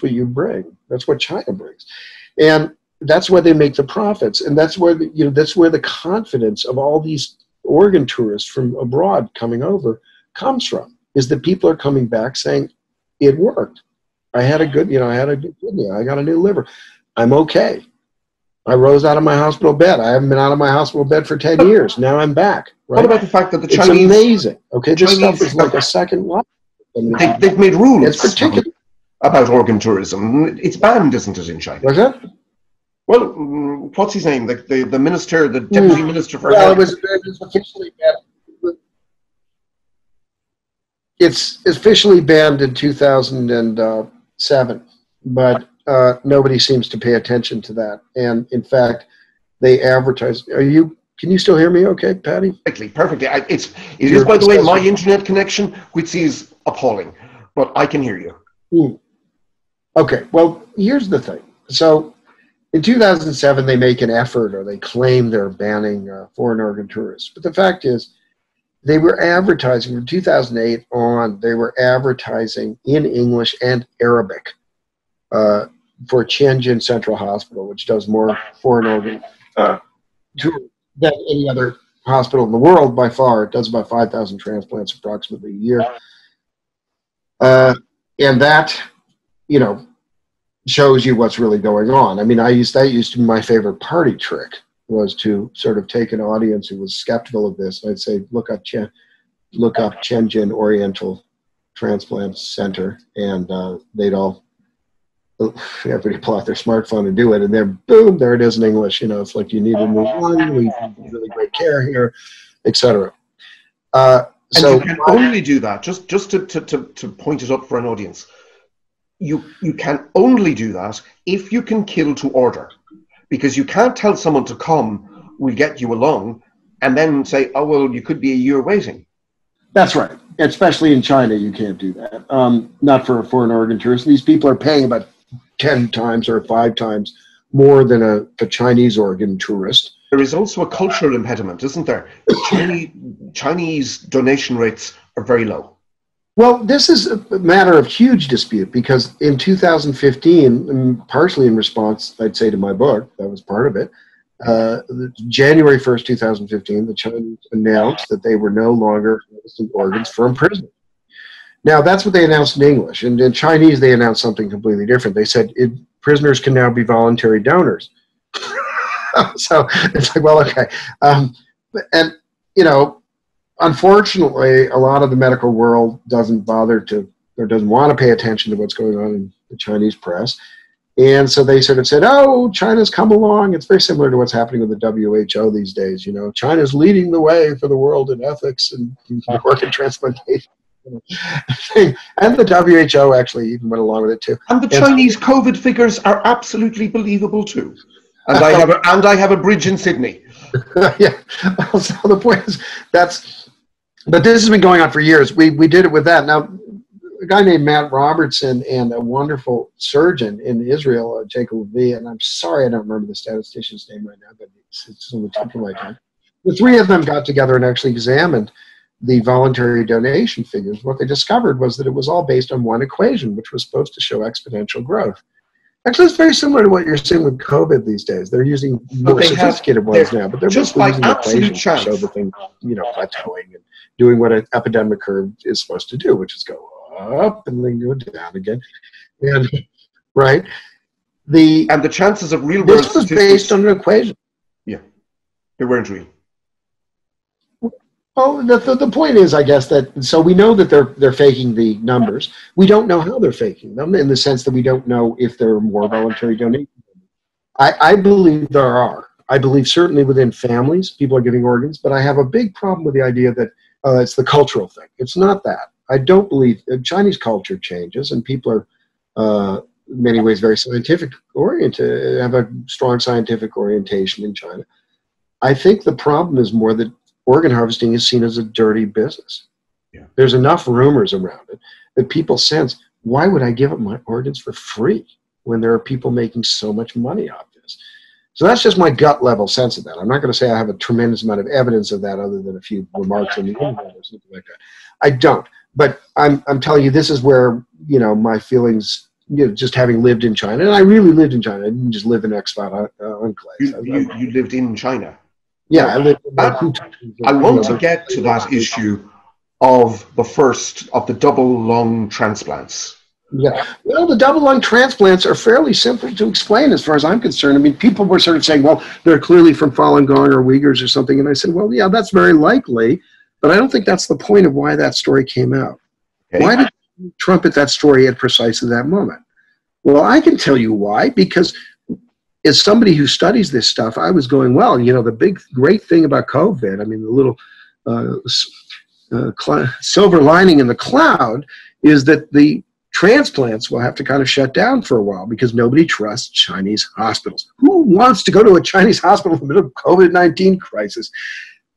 what you bring. That's what China brings. And that's where they make the profits. And that's where, that's where the confidence of all these organ tourists from abroad coming over comes from, is that people are coming back saying, it worked. I had a good, I had a good kidney. I got a new liver. I'm okay. I rose out of my hospital bed. I haven't been out of my hospital bed for 10 years. Now I'm back. Right? What about the fact that the Chinese... It's amazing. Okay, this stuff is like a second life. They've made rules it's particular about organ tourism. It's banned, isn't it, in China? Was it? Well, what's his name? The minister, the deputy minister for... Well, it was officially banned. It's officially banned in 2007, but nobody seems to pay attention to that. And in fact, they advertise. Can you still hear me okay, Patty? Perfectly. It is, by the way, my internet connection, which is appalling, but I can hear you. Okay, well, here's the thing. So in 2007, they make an effort, or they claim they're banning foreign organ tourists. But the fact is, they were advertising from 2008 on, they were advertising in English and Arabic for Tianjin Central Hospital, which does more foreign organ tours than any other hospital in the world by far. It does about 5,000 transplants approximately a year. And that, shows you what's really going on. I mean, that used to be my favorite party trick, was to sort of take an audience who was skeptical of this. I'd say, look up Tianjin Oriental Transplant Center, and everybody pull out their smartphone and do it, and then boom, there it is in English. It's like, you need a new lung, we need really great care here, etc. And you can only do that, just to point it up for an audience. You can only do that if you can kill to order, because you can't tell someone to come, we'll get you along, and then say, oh, well, you could be a year waiting. That's right. Especially in China, you can't do that. Not for a foreign organ tourist. These people are paying about 10 times or 5 times more than a Chinese organ tourist. There is also a cultural impediment, isn't there? Chinese donation rates are very low. Well, this is a matter of huge dispute, because in 2015, and partially in response, I'd say, to my book, that was part of it, January 1st, 2015, the Chinese announced that they were no longer harvesting organs from prisoners. Now, that's what they announced in English. And in Chinese, they announced something completely different. They said prisoners can now be voluntary donors. So it's like, well, okay. And, unfortunately, a lot of the medical world doesn't bother to, or doesn't want to pay attention to what's going on in the Chinese press. And so they sort of said, oh, China's come along. It's very similar to what's happening with the WHO these days. You know, China's leading the way for the world in ethics and organ transplantation. And the WHO actually even went along with it too. And the Chinese COVID figures are absolutely believable too. And I have a bridge in Sydney. Yeah. Well, so the point is but this has been going on for years. We did it with that. Now, a guy named Matt Robertson and a wonderful surgeon in Israel, Jacob Levi, and I'm sorry I don't remember the statistician's name right now, but it's on the tip of my tongue. The three of them got together and actually examined the voluntary donation figures. What they discovered was that it was all based on one equation, which was supposed to show exponential growth. Actually, it's very similar to what you're seeing with COVID these days. They're using more sophisticated ones now, but they're just by using absolute equations to show the thing, plateauing and doing what an epidemic curve is supposed to do, which is go up and then go down again. And right, and the chances of real world this was based on an equation. Yeah, they weren't real. Well, the point is, I guess, that so we know that they're faking the numbers. We don't know how they're faking them in the sense that we don't know if there are more voluntary donations. I believe there are. I believe certainly within families, people are giving organs, but I have a big problem with the idea that it's the cultural thing. It's not that. I don't believe Chinese culture changes, and people are in many ways very scientific oriented, have a strong scientific orientation in China. I think the problem is more that organ harvesting is seen as a dirty business. Yeah. There's enough rumors around it that people sense, why would I give up my organs for free when there are people making so much money off this? So that's just my gut level sense of that. I'm not going to say I have a tremendous amount of evidence of that other than a few remarks on the internet or something like that. I don't. But I'm telling you, this is where, my feelings, just having lived in China, and I really lived in China. I didn't just live in expat enclaves. You lived in China? Yeah, I lived in I want to get to that issue of the double lung transplants. Yeah, well, the double lung transplants are fairly simple to explain as far as I'm concerned. I mean, people were sort of saying, well, they're clearly from Falun Gong or Uyghurs or something. And I said, well, yeah, that's very likely. But I don't think that's the point of why that story came out. Okay. Why did you trumpet that story at precisely that moment? Well, I can tell you why, because as somebody who studies this stuff, I was going, well, the great thing about COVID, I mean, the little silver lining in the cloud is that the transplants will have to kind of shut down for a while because nobody trusts Chinese hospitals. Who wants to go to a Chinese hospital in the middle of COVID-19 crisis?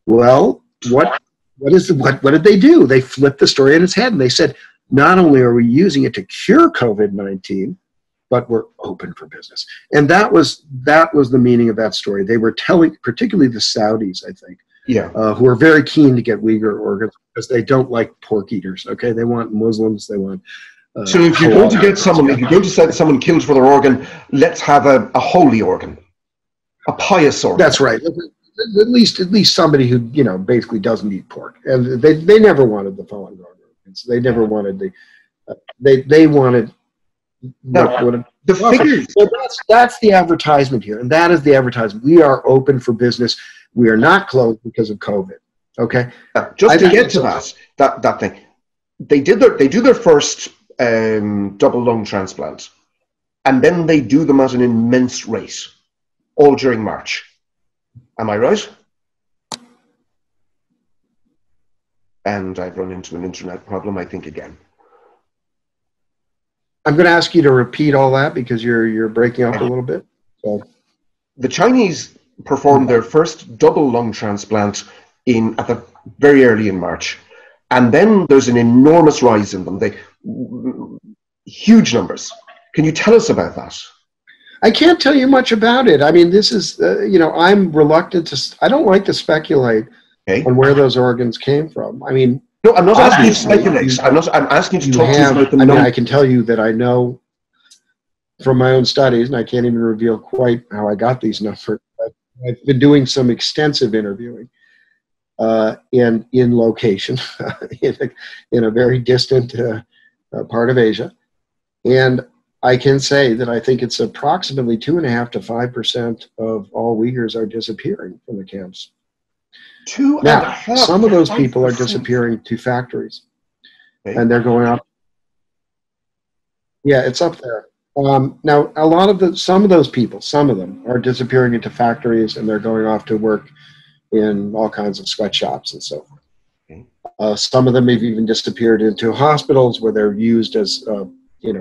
Well, what did they do? They flipped the story on its head and they said, not only are we using it to cure COVID-19, but we're open for business. And that was the meaning of that story. They were telling, particularly the Saudis, I think, who are very keen to get Uyghur organs because they don't like pork eaters. Okay, they want Muslims. They want. So if you're going to get someone, if you're going to send someone killed for their organ, let's have a holy organ, a pious organ. That's right. At least somebody who basically doesn't eat pork. And they never wanted the Falun Gong organs. They never wanted they wanted. The figures. So that's the advertisement here, and that is the advertisement. We are open for business. We are not closed because of COVID. Okay. Just to get to that thing, they do their first double lung transplant, and then they do them at an immense rate, all during March. Am I right? And I've run into an internet problem, I think, again. I'm going to ask you to repeat all that because you're breaking up a little bit. So. The Chinese performed their first double lung transplant very early in March, and then there's an enormous rise in them. Huge numbers. Can you tell us about that? I can't tell you much about it. I mean, this is I'm reluctant to. I don't like to speculate on where those organs came from. I mean. No, I'm not asking you to speculate. I'm asking you to talk to us about the numbers. I can tell you that I know from my own studies, and I can't even reveal quite how I got these numbers. I've been doing some extensive interviewing in location in a very distant part of Asia, and I can say that I think it's approximately 2.5 to 5% of all Uyghurs are disappearing from the camps. Now, some of those people are disappearing to factories, and they're going up. Yeah, it's up there. Now, some of those people, some of them are disappearing into factories and they're going off to work in all kinds of sweatshops and so forth. Okay. Some of them have even disappeared into hospitals where they're used as,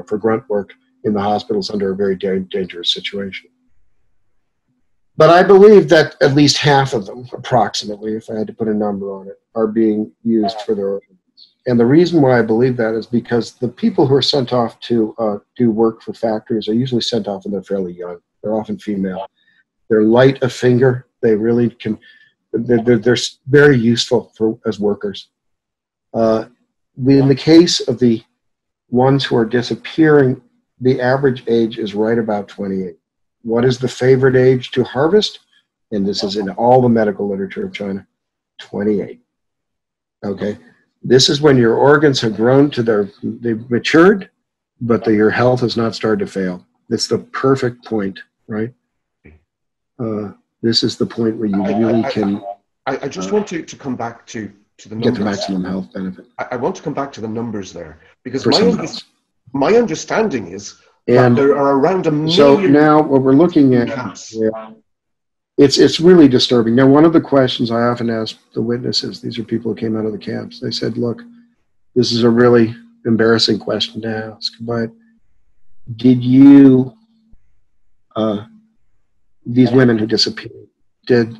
for grunt work in the hospitals under a very dangerous situation. But I believe that at least half of them, approximately, if I had to put a number on it, are being used for their organs. And the reason why I believe that is because the people who are sent off to do work for factories are usually sent off when they're fairly young. They're often female. They're light of finger. They really can, they're very useful as workers. In the case of the ones who are disappearing, the average age is right about 28. What is the favorite age to harvest? And this is in all the medical literature of China, 28. Okay. This is when your organs have grown to they've matured, but your health has not started to fail. It's the perfect point, right? This is the point where you really can. I just want to come back to the numbers. Get the maximum health benefit. I want to come back to the numbers there because my understanding is that there are around 1 million. So now what we're looking at, it's really disturbing. Now, one of the questions I often ask the witnesses, these are people who came out of the camps, they said, look, this is a really embarrassing question to ask, but did you, these women who disappeared,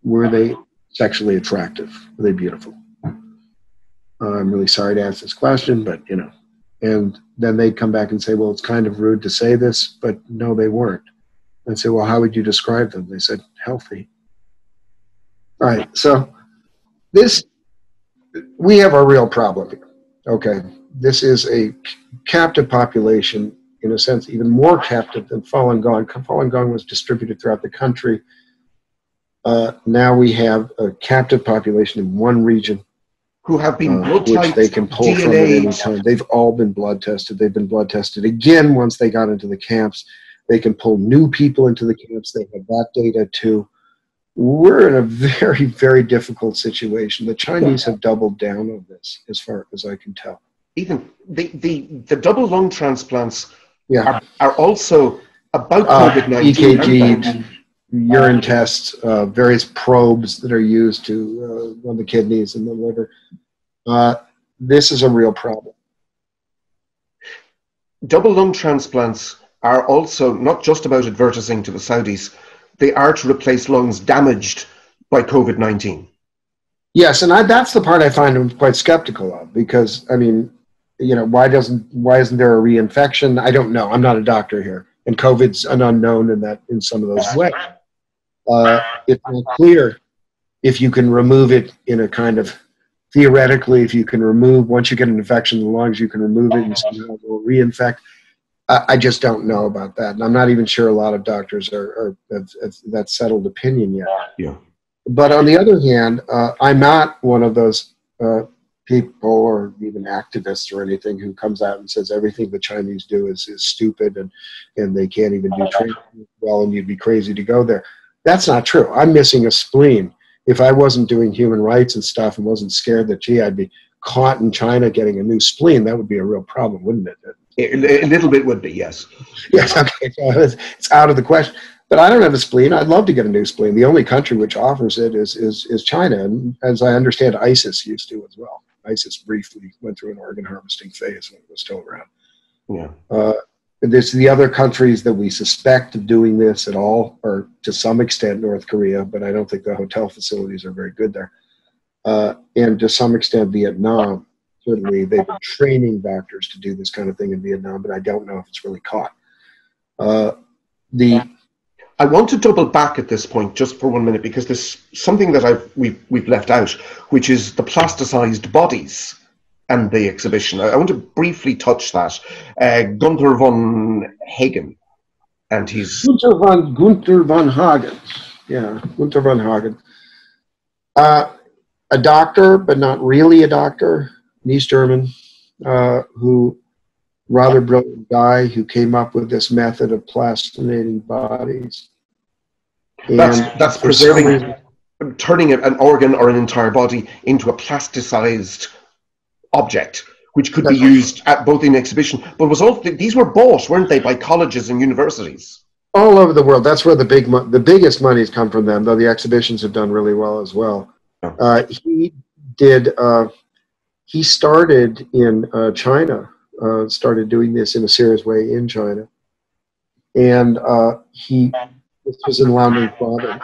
were they sexually attractive? Were they beautiful? I'm really sorry to ask this question, but and then they'd come back and say, well, it's kind of rude to say this, but no, they weren't. I'd say, well, how would you describe them? They said, healthy. All right, so we have a real problem here. Okay, this is a captive population, in a sense, even more captive than Falun Gong. Falun Gong was distributed throughout the country. Now we have a captive population in one region. Who have been blood which they can pull from at any time. They've all been blood tested. They've been blood tested again once they got into the camps. They can pull new people into the camps. They have that data too. We're in a very, very difficult situation. The Chinese have doubled down on this, as far as I can tell. Even the double lung transplants are also about COVID-19. EKG, urine tests, various probes that are used to run the kidneys and the liver. This is a real problem. Double lung transplants are also not just about advertising to the Saudis. They are to replace lungs damaged by COVID-19. Yes, and that's the part I find I'm quite skeptical of, because, I mean, why isn't there a reinfection? I don't know. I'm not a doctor here. And COVID's an unknown in some of those ways. It's not clear if you can remove it in a kind of, theoretically, if you can remove, once you get an infection in the lungs, you can remove it and somehow it will reinfect. I just don't know about that. And I'm not even sure a lot of doctors have that settled opinion yet. Yeah. But on the other hand, I'm not one of those people or even activists or anything who comes out and says everything the Chinese do is stupid and they can't even do training well and you'd be crazy to go there. That's not true. I'm missing a spleen. If I wasn't doing human rights and stuff and wasn't scared that, gee, I'd be caught in China getting a new spleen, that would be a real problem, wouldn't it? A little bit would be, yes. Yes, okay. So it's out of the question. But I don't have a spleen. I'd love to get a new spleen. The only country which offers it is China. And as I understand, ISIS used to as well. ISIS briefly went through an organ harvesting phase when it was still around. Yeah. There's the other countries that we suspect of doing this at all, or to some extent North Korea, but I don't think the hotel facilities are very good there. And to some extent Vietnam. Certainly they've been training doctors to do this kind of thing in Vietnam, but I don't know if it's really caught. I want to double back at this point just for 1 minute, because there's something that we've left out, which is the plasticized bodies and the exhibition. I want to briefly touch that. Gunther von Hagen, and he's Gunther von Hagen. Yeah, Gunther von Hagen. A doctor, but not really a doctor. An East German, who rather brilliant guy who came up with this method of plastinating bodies. That's preserving, turning an organ or an entire body into a plasticized object, which could be used at both in exhibition, but was also, these were bought, weren't they, by colleges and universities? All over the world. That's where the biggest monies come from them, though the exhibitions have done really well as well. He started in China, started doing this in a serious way in China. And this was in Liaoning province.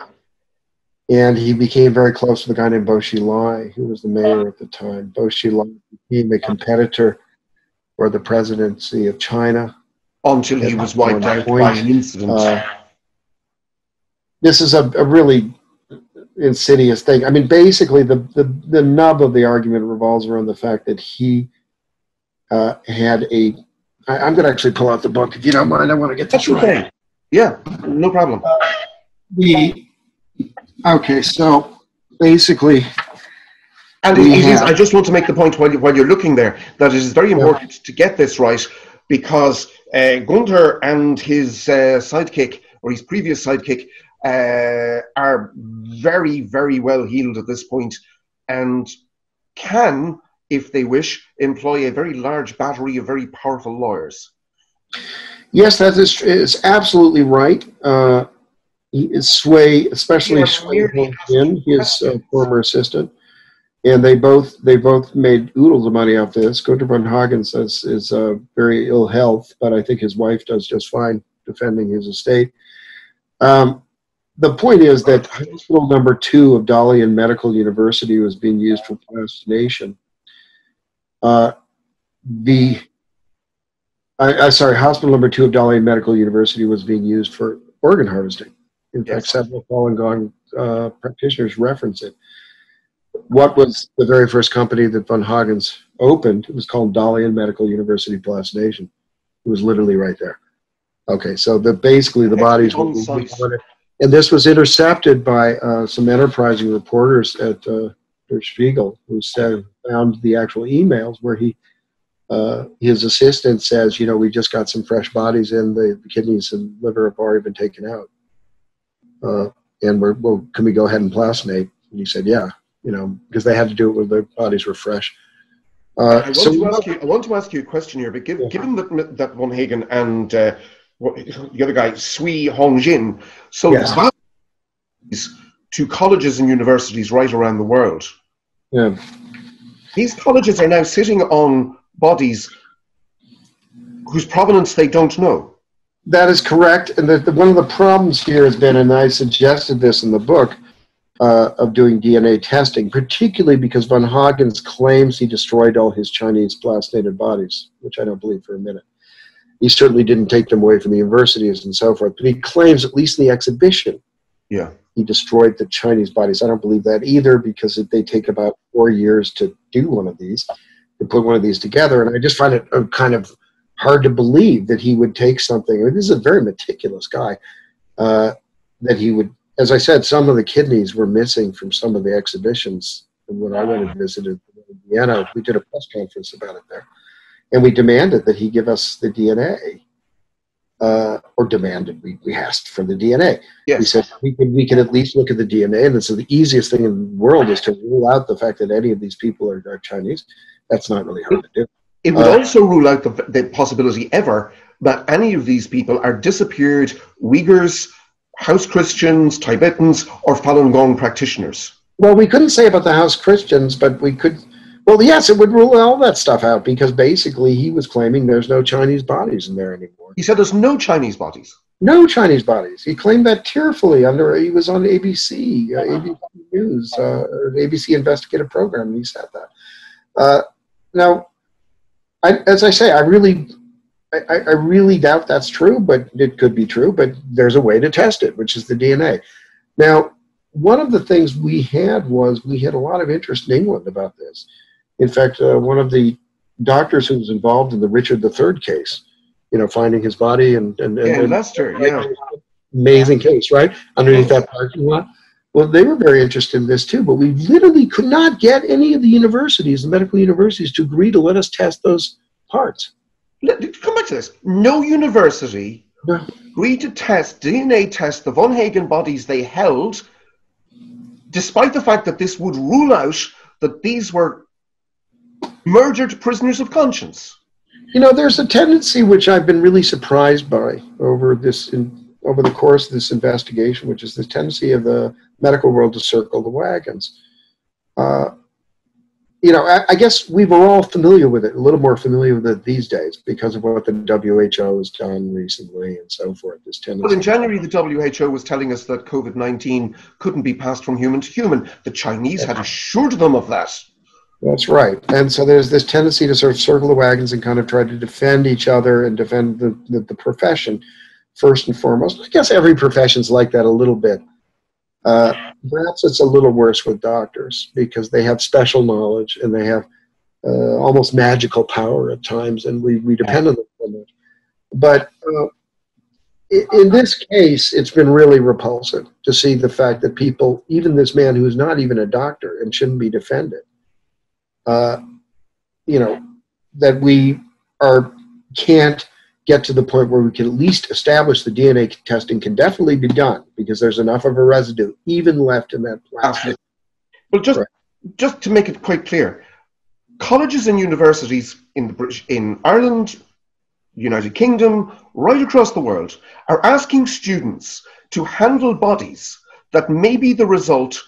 And he became very close to the guy named Bo Xilai, who was the mayor at the time. Bo Xilai became a competitor for the presidency of China. Until he was wiped out by an incident. This is a really insidious thing. I mean, basically, the nub of the argument revolves around the fact that he had a... I'm going to actually pull out the book, if you don't mind. I want to get this right. Okay. Yeah, no problem. Okay, so basically... And I just want to make the point while you're looking there, that it is very important to get this right, because Gunther and his sidekick, or his previous sidekick, are very, very well heeled at this point, and can, if they wish, employ a very large battery of very powerful lawyers. Yes, that is absolutely right. Sway, especially Sway Hong-jin, his former assistant, and they both made oodles of money off this. Gunther von Hagen is very ill health, but I think his wife does just fine defending his estate. The point is that hospital number 2 of Dalian Medical University was being used for plastination. Hospital number 2 of Dalian Medical University was being used for organ harvesting. In fact, several Falun Gong practitioners reference it. What was the very first company that von Hagen's opened? It was called Dalian Medical University Plastination. It was literally right there. Okay, so basically the bodies were... And this was intercepted by some enterprising reporters at Der Spiegel, who found the actual emails where his assistant says, we just got some fresh bodies in, the kidneys and liver have already been taken out. And can we go ahead and plastinate? And he said, yeah, because they had to do it when their bodies were fresh. I want to ask you a question here, but given that von Hagen and the other guy, Sway Hong-jin, to colleges and universities right around the world. Yeah. These colleges are now sitting on bodies whose provenance they don't know. That is correct. And one of the problems here has been, and I suggested this in the book, of doing DNA testing, particularly because von Hagen claims he destroyed all his Chinese plastinated bodies, which I don't believe for a minute. He certainly didn't take them away from the universities and so forth, but he claims, at least in the exhibition, he destroyed the Chinese bodies. I don't believe that either, because they take about 4 years to do one of these, to put one of these together, and I just find it kind of hard to believe that he would take something. I mean, this is a very meticulous guy, that he would, as I said, some of the kidneys were missing from some of the exhibitions. And when I went and visited Vienna, we did a press conference about it there. And we demanded that he give us the DNA, or demanded, we asked for the DNA. Yes. We said, we can at least look at the DNA, and so the easiest thing in the world is to rule out the fact that any of these people are Chinese. That's not really hard to do. It would also rule out the possibility ever that any of these people are disappeared Uyghurs, house Christians, Tibetans, or Falun Gong practitioners. Well, we couldn't say about the house Christians, but we could... Well, yes, it would rule all that stuff out, because basically he was claiming there's no Chinese bodies in there anymore. He said there's no Chinese bodies. No Chinese bodies. He claimed that tearfully. He was on ABC, ABC News, or ABC Investigative Program, and he said that. Now, as I say, I really doubt that's true, but it could be true, but there's a way to test it, which is the DNA. Now, one of the things we had a lot of interest in England about this. In fact, one of the doctors who was involved in the Richard III case, finding his body and Leicester, amazing case, right? Underneath that parking lot. Well, they were very interested in this too, but we literally could not get any of the universities, the medical universities, to agree to let us test those parts. Come back to this. No university agreed to DNA test the von Hagen bodies they held, despite the fact that this would rule out that these were murdered prisoners of conscience. You know, there's a tendency which I've been really surprised by over the course of this investigation, which is the tendency of the medical world to circle the wagons. You know, I guess we were all familiar with it, a little more familiar with it these days because of what the WHO has done recently and so forth. This tendency. Well, in January, the WHO was telling us that COVID-19 couldn't be passed from human to human. The Chinese had assured them of that. That's right. And so there's this tendency to sort of circle the wagons and kind of try to defend each other and defend the profession first and foremost. I guess every profession's like that a little bit. Perhaps it's a little worse with doctors because they have special knowledge and they have almost magical power at times, and we depend on them for that. But in this case, it's been really repulsive to see the fact that people, even this man who is not even a doctor and shouldn't be defended, you know, that we can't get to the point where we can at least establish the DNA testing can definitely be done because there's enough of a residue even left in that plastic. Well, just to make it quite clear, colleges and universities in Ireland, United Kingdom, right across the world, are asking students to handle bodies that may be the result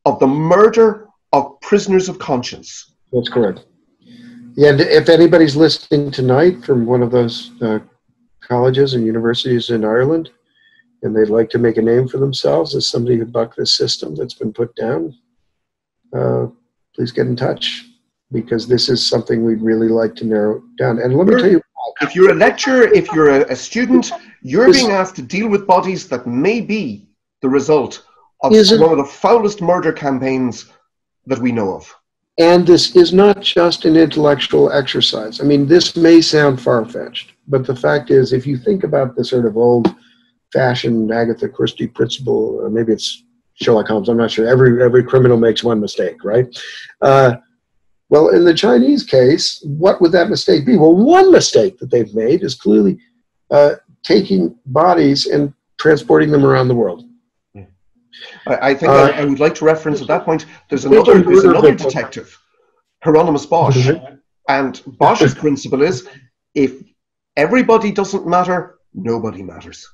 of the murder of prisoners of conscience. That's correct. Yeah, and if anybody's listening tonight from one of those colleges and universities in Ireland, and they'd like to make a name for themselves as somebody who bucked this system that's been put down, please get in touch, because this is something we'd really like to narrow down. And let me tell you, if you're a lecturer, if you're a student, you're being asked to deal with bodies that may be the result of one of the foulest murder campaigns that we know of. And this is not just an intellectual exercise. I mean, this may sound far-fetched, but the fact is, if you think about the sort of old-fashioned Agatha Christie principle, or maybe it's Sherlock Holmes, I'm not sure, every criminal makes one mistake, right? Well, in the Chinese case, what would that mistake be? Well, one mistake that they've made is clearly taking bodies and transporting them around the world. I think I would like to reference at that point, there's another detective, Hieronymus Bosch, and Bosch's principle is, if everybody doesn't matter, nobody matters.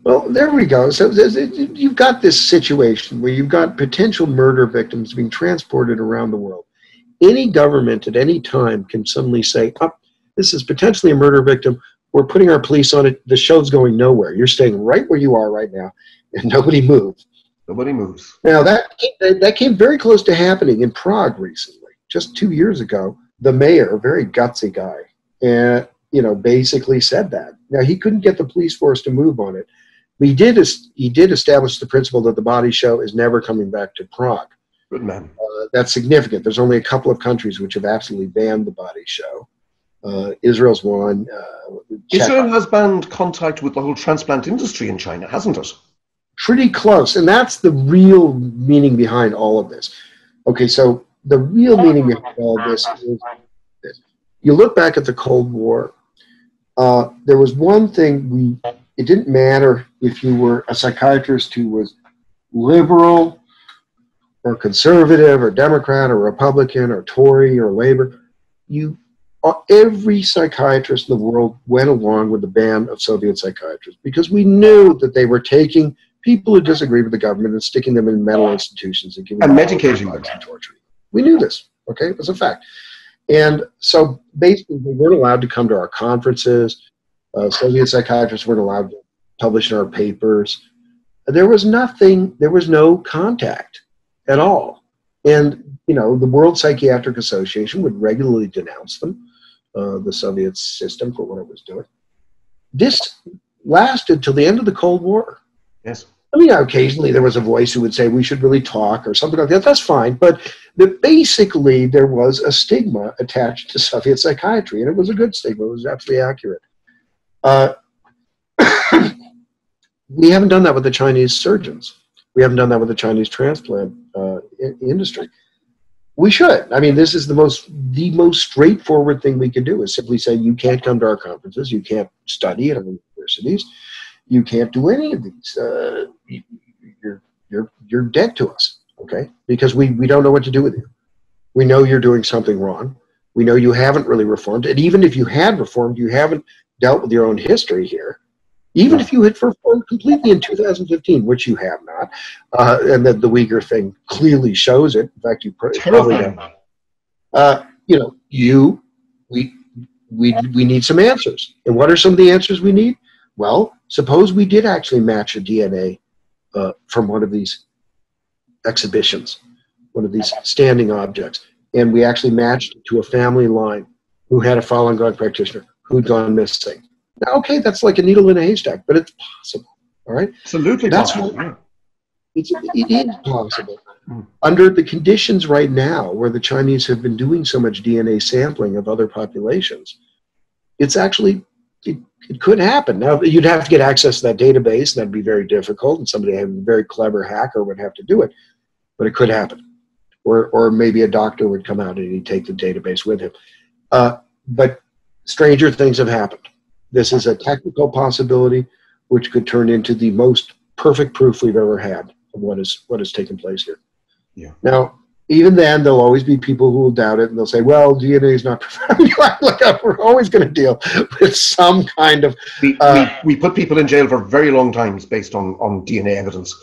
Well, there we go. So you've got this situation where you've got potential murder victims being transported around the world. Any government at any time can suddenly say, oh, this is potentially a murder victim. We're putting our police on it. The show's going nowhere. You're staying right where you are right now, and nobody moves. Nobody moves. Now, that came very close to happening in Prague recently. Just 2 years ago, the mayor, a very gutsy guy, and basically said that. Now, he couldn't get the police force to move on it. But he did establish the principle that the body show is never coming back to Prague. Good man. That's significant. There's only a couple of countries which have absolutely banned the body show. Israel's one. Israel has banned contact with the whole transplant industry in China, hasn't it? Pretty close. And that's the real meaning behind all of this. Okay, so the real meaning behind all of this is this. You look back at the Cold War, there was one thing it didn't matter if you were a psychiatrist who was liberal or conservative or Democrat or Republican or Tory or Labor. Every psychiatrist in the world went along with the ban of Soviet psychiatrists because we knew that they were taking people who disagreed with the government and sticking them in mental institutions and medicating them and torturing. We knew this. Okay, it was a fact. And so basically, we weren't allowed to come to our conferences. Soviet psychiatrists weren't allowed to publish in our papers. There was no contact at all. And, the World Psychiatric Association would regularly denounce them, the Soviet system, for what it was doing. This lasted till the end of the Cold War. Yes. I mean, occasionally there was a voice who would say we should really talk or something like that. That's fine. But basically there was a stigma attached to Soviet psychiatry, and it was a good stigma. It was absolutely accurate. We haven't done that with the Chinese surgeons. We haven't done that with the Chinese transplant industry. We should. I mean, this is the most straightforward thing we could do is simply say, you can't come to our conferences. You can't study at our universities. You can't do any of these. You're dead to us, okay? Because we don't know what to do with you. We know you're doing something wrong. We know you haven't really reformed. And even if you had reformed, you haven't dealt with your own history here. Even if you had reformed completely in 2015, which you have not, and that the Uyghur thing clearly shows it. In fact, you probably don't. We need some answers. And what are some of the answers we need? Well, suppose we did actually match a DNA from one of these exhibitions, one of these standing objects, and we actually matched it to a family line who had a Falun Gong practitioner who'd gone missing. Now, okay, that's like a needle in a haystack, but it's possible. All right, absolutely possible. It is possible under the conditions right now, where the Chinese have been doing so much DNA sampling of other populations. It's actually it could happen. Now, you'd have to get access to that database, and that'd be very difficult, and somebody, a very clever hacker, would have to do it. But it could happen, or maybe a doctor would come out and he'd take the database with him. But stranger things have happened. This is a technical possibility which could turn into the most perfect proof we've ever had of what has taken place here. Yeah. Now, even then, there'll always be people who will doubt it, and they'll say, well, DNA is not profound. We're always going to deal with some kind of... We put people in jail for very long times based on DNA evidence.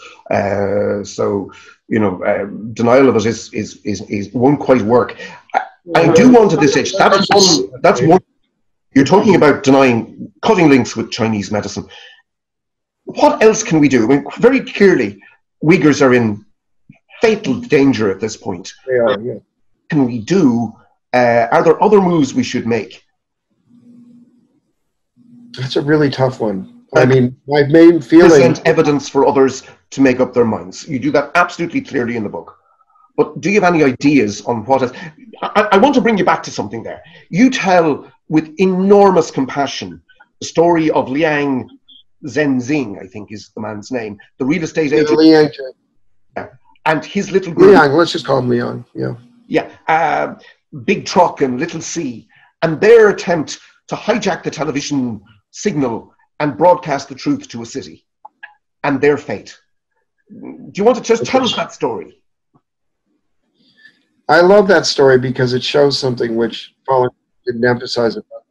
So, denial of it won't quite work. I do want at this age, that's one. You're talking about cutting links with Chinese medicine. What else can we do? I mean, very clearly, Uyghurs are in fatal danger at this point. They are, yeah. What can we do? Are there other moves we should make? That's a really tough one. I mean, my main feeling... Present evidence for others to make up their minds. You do that absolutely clearly in the book. But do you have any ideas on what is... I want to bring you back to something there. You tell with enormous compassion the story of Liang Zhenzing, I think is the man's name, the real estate agent. Liang. And his little group. Liang, let's just call him Liang, yeah. Yeah, Big Truck and Little C. And their attempt to hijack the television signal and broadcast the truth to a city. And their fate. Do you want to just tell us that story? I love that story because it shows something which Falun didn't emphasize about it.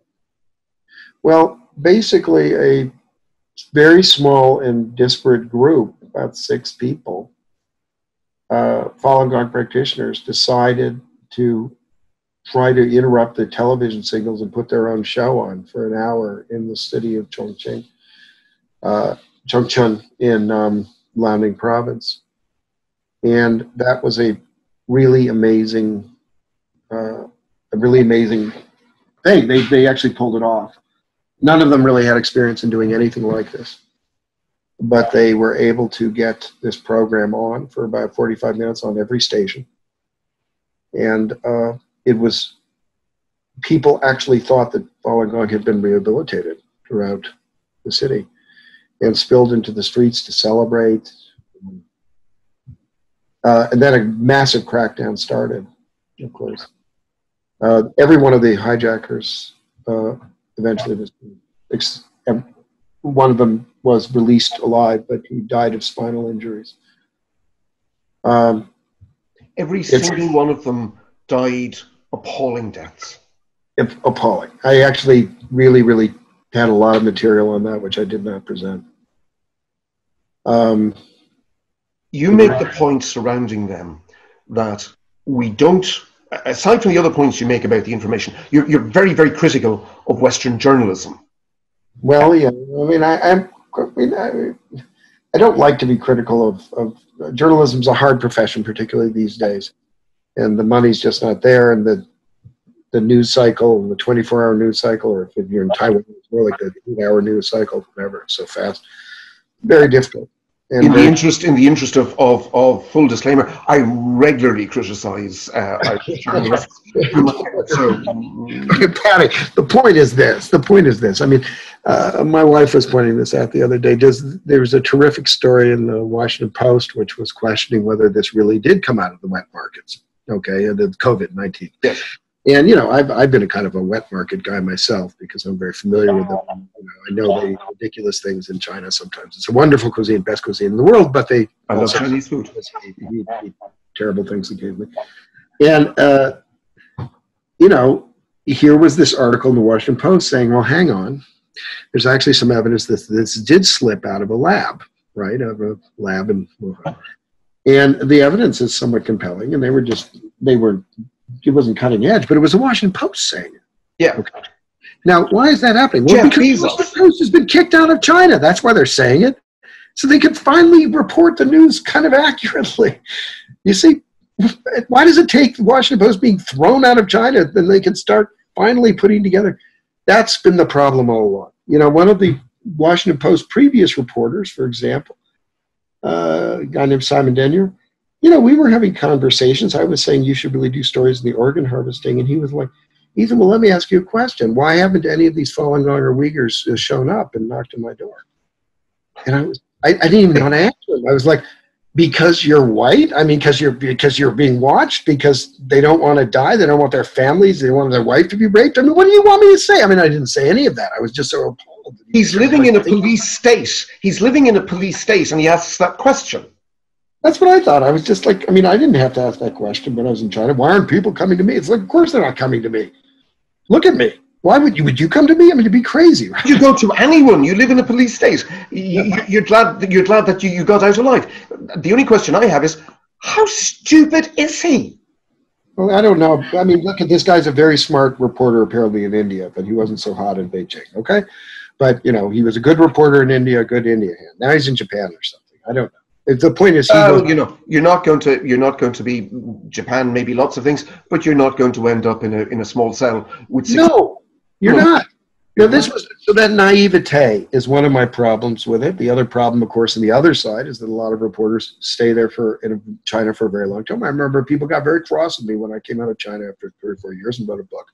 Well, basically a very small and disparate group, about 6 people, Falun Gong practitioners, decided to try to interrupt the television signals and put their own show on for an hour in the city of Chongqing in Liaoning province. And that was a really amazing thing. They actually pulled it off. None of them really had experience in doing anything like this, but they were able to get this program on for about 45 minutes on every station. And people actually thought that Falun Gong had been rehabilitated throughout the city and spilled into the streets to celebrate. And then a massive crackdown started, of course. Every one of the hijackers eventually was, one of them was released alive, but he died of spinal injuries. Every single one of them died appalling deaths. Appalling. I actually really had a lot of material on that, which I did not present. You make the point surrounding them that we don't, aside from the other points you make about the information, you're very critical of Western journalism. Well, yeah. I don't like to be critical of journalism's a hard profession, particularly these days, and the money's just not there, and the news cycle, the 24-hour news cycle, or if you're in Taiwan, it's more like the 8-hour news cycle, whatever. It's so fast, very difficult. And in the interest of full disclaimer, I regularly criticize Irish journalists. Patty, the point is this. I mean, my wife was pointing this out the other day. There was a terrific story in the Washington Post which was questioning whether this really did come out of the wet markets, okay, and the COVID-19. Yes. And, I've been a kind of a wet market guy myself because I'm very familiar with them. I know the ridiculous things in China sometimes. It's a wonderful cuisine, best cuisine in the world, but I love Chinese food. Eat terrible things occasionally. And, you know, here was this article in the Washington Post saying, well, hang on, there's actually some evidence that this did slip out of a lab, right, of a lab in Wuhan. And the evidence is somewhat compelling, and it wasn't cutting edge, but it was the Washington Post saying it. Yeah. Okay. Now, why is that happening? Well, because the Washington Post has been kicked out of China. That's why they're saying it. So they could finally report the news kind of accurately. You see, why does it take the Washington Post being thrown out of China? Then they can start finally putting together. That's been the problem all along. You know, one of the Washington Post previous reporters, for example, a guy named Simon Denyer, you know, we were having conversations. I was saying you should really do stories in the organ harvesting. And he was like, Ethan, well, let me ask you a question. Why haven't any of these Falun Gong or Uyghurs shown up and knocked on my door? And I didn't even know how to answer him. I was like, because you're white? I mean, because you're being watched? Because they don't want to die? They don't want their families? They want their wife to be raped? I mean, what do you want me to say? I mean, I didn't say any of that. I was just so appalled. He's living in a police state. He's living in a police state, and he asks that question. That's what I thought. I was just like, I mean, I didn't have to ask that question when I was in China. Why aren't people coming to me? It's like, of course they're not coming to me. Look at me. Why would you come to me? I mean, you'd be crazy. Right? You go to anyone. You live in a police state. You're glad that you got out alive. The only question I have is, how stupid is he? Well, I don't know. I mean, look at this guy's a very smart reporter apparently in India, but he wasn't so hot in Beijing. Okay, but you know, he was a good reporter in India, a good India hand. Now he's in Japan or something. I don't know. The point is, you know, you're not going to be Japan. Maybe lots of things, but you're not going to end up in a small cell with. No, you're not. Now, so that naivete is one of my problems with it. The other problem, of course, on the other side is that a lot of reporters stay there in China for a very long time. I remember people got very cross with me when I came out of China after 3 or 4 years and wrote a book.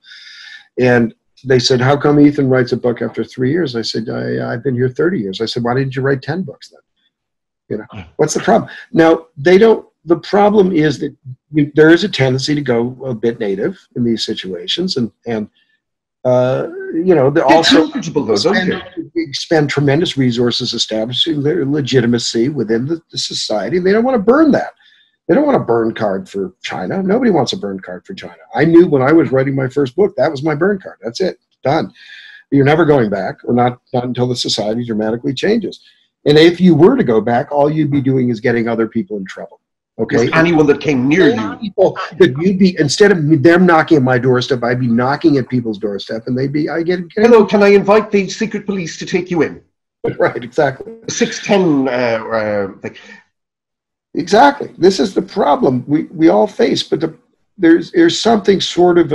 And they said, how come Ethan writes a book after 3 years? I said, I've been here 30 years. I said, why didn't you write 10 books then? You know, what's the problem? Now, the problem is that there is a tendency to go a bit native in these situations. And you know, they also spend tremendous resources establishing their legitimacy within the society. They don't want to burn that. They don't want a burn card for China. Nobody wants a burn card for China. I knew when I was writing my first book, that was my burn card. That's it. Done. You're never going back, or not until the society dramatically changes. And if you were to go back, all you'd be doing is getting other people in trouble. Okay. Anyone that came near you. People that you'd be, instead of them knocking at my doorstep, I'd be knocking at people's doorstep, and they'd be, hello, can I invite the secret police to take you in? Right, exactly. 610 thing. Exactly. This is the problem we all face, but there's something sort of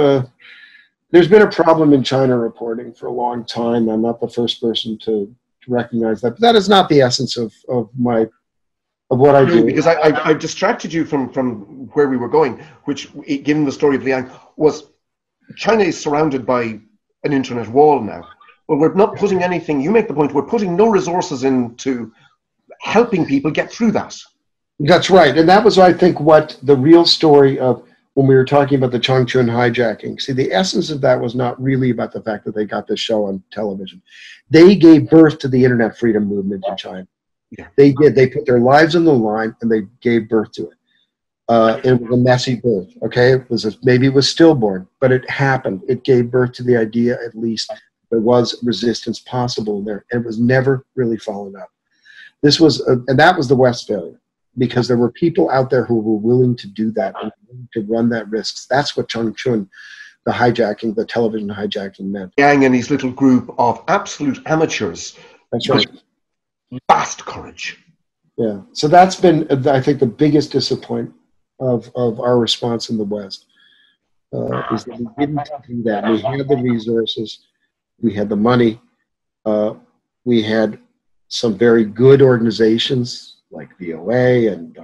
there's been a problem in China reporting for a long time. I'm not the first person to recognize that, but that is not the essence of what I do. Because I've distracted you from where we were going, which, given the story of Liang, was China is surrounded by an internet wall now. Well, we're not putting anything, you make the point, we're putting no resources into helping people get through that. That's right. And that was, I think, what the real story of when we were talking about the Chongqing hijacking. See, the essence of that was not really about the fact that they got this show on television. They gave birth to the internet freedom movement in China. Yeah. They did. They put their lives on the line, and they gave birth to it. It was a messy birth. Okay, maybe it was stillborn, but it happened. It gave birth to the idea, at least, there was resistance possible there. It was never really followed up. This was, and that was the West failure, because there were people out there who were willing to do that and to run that risk. That's what Chongqing, the hijacking, the television hijacking meant. Yang and his little group of absolute amateurs. That's right. Vast courage. Yeah. So that's been, I think, the biggest disappointment of our response in the West, is that we didn't do that. We had the resources, we had the money, we had some very good organizations like VOA, and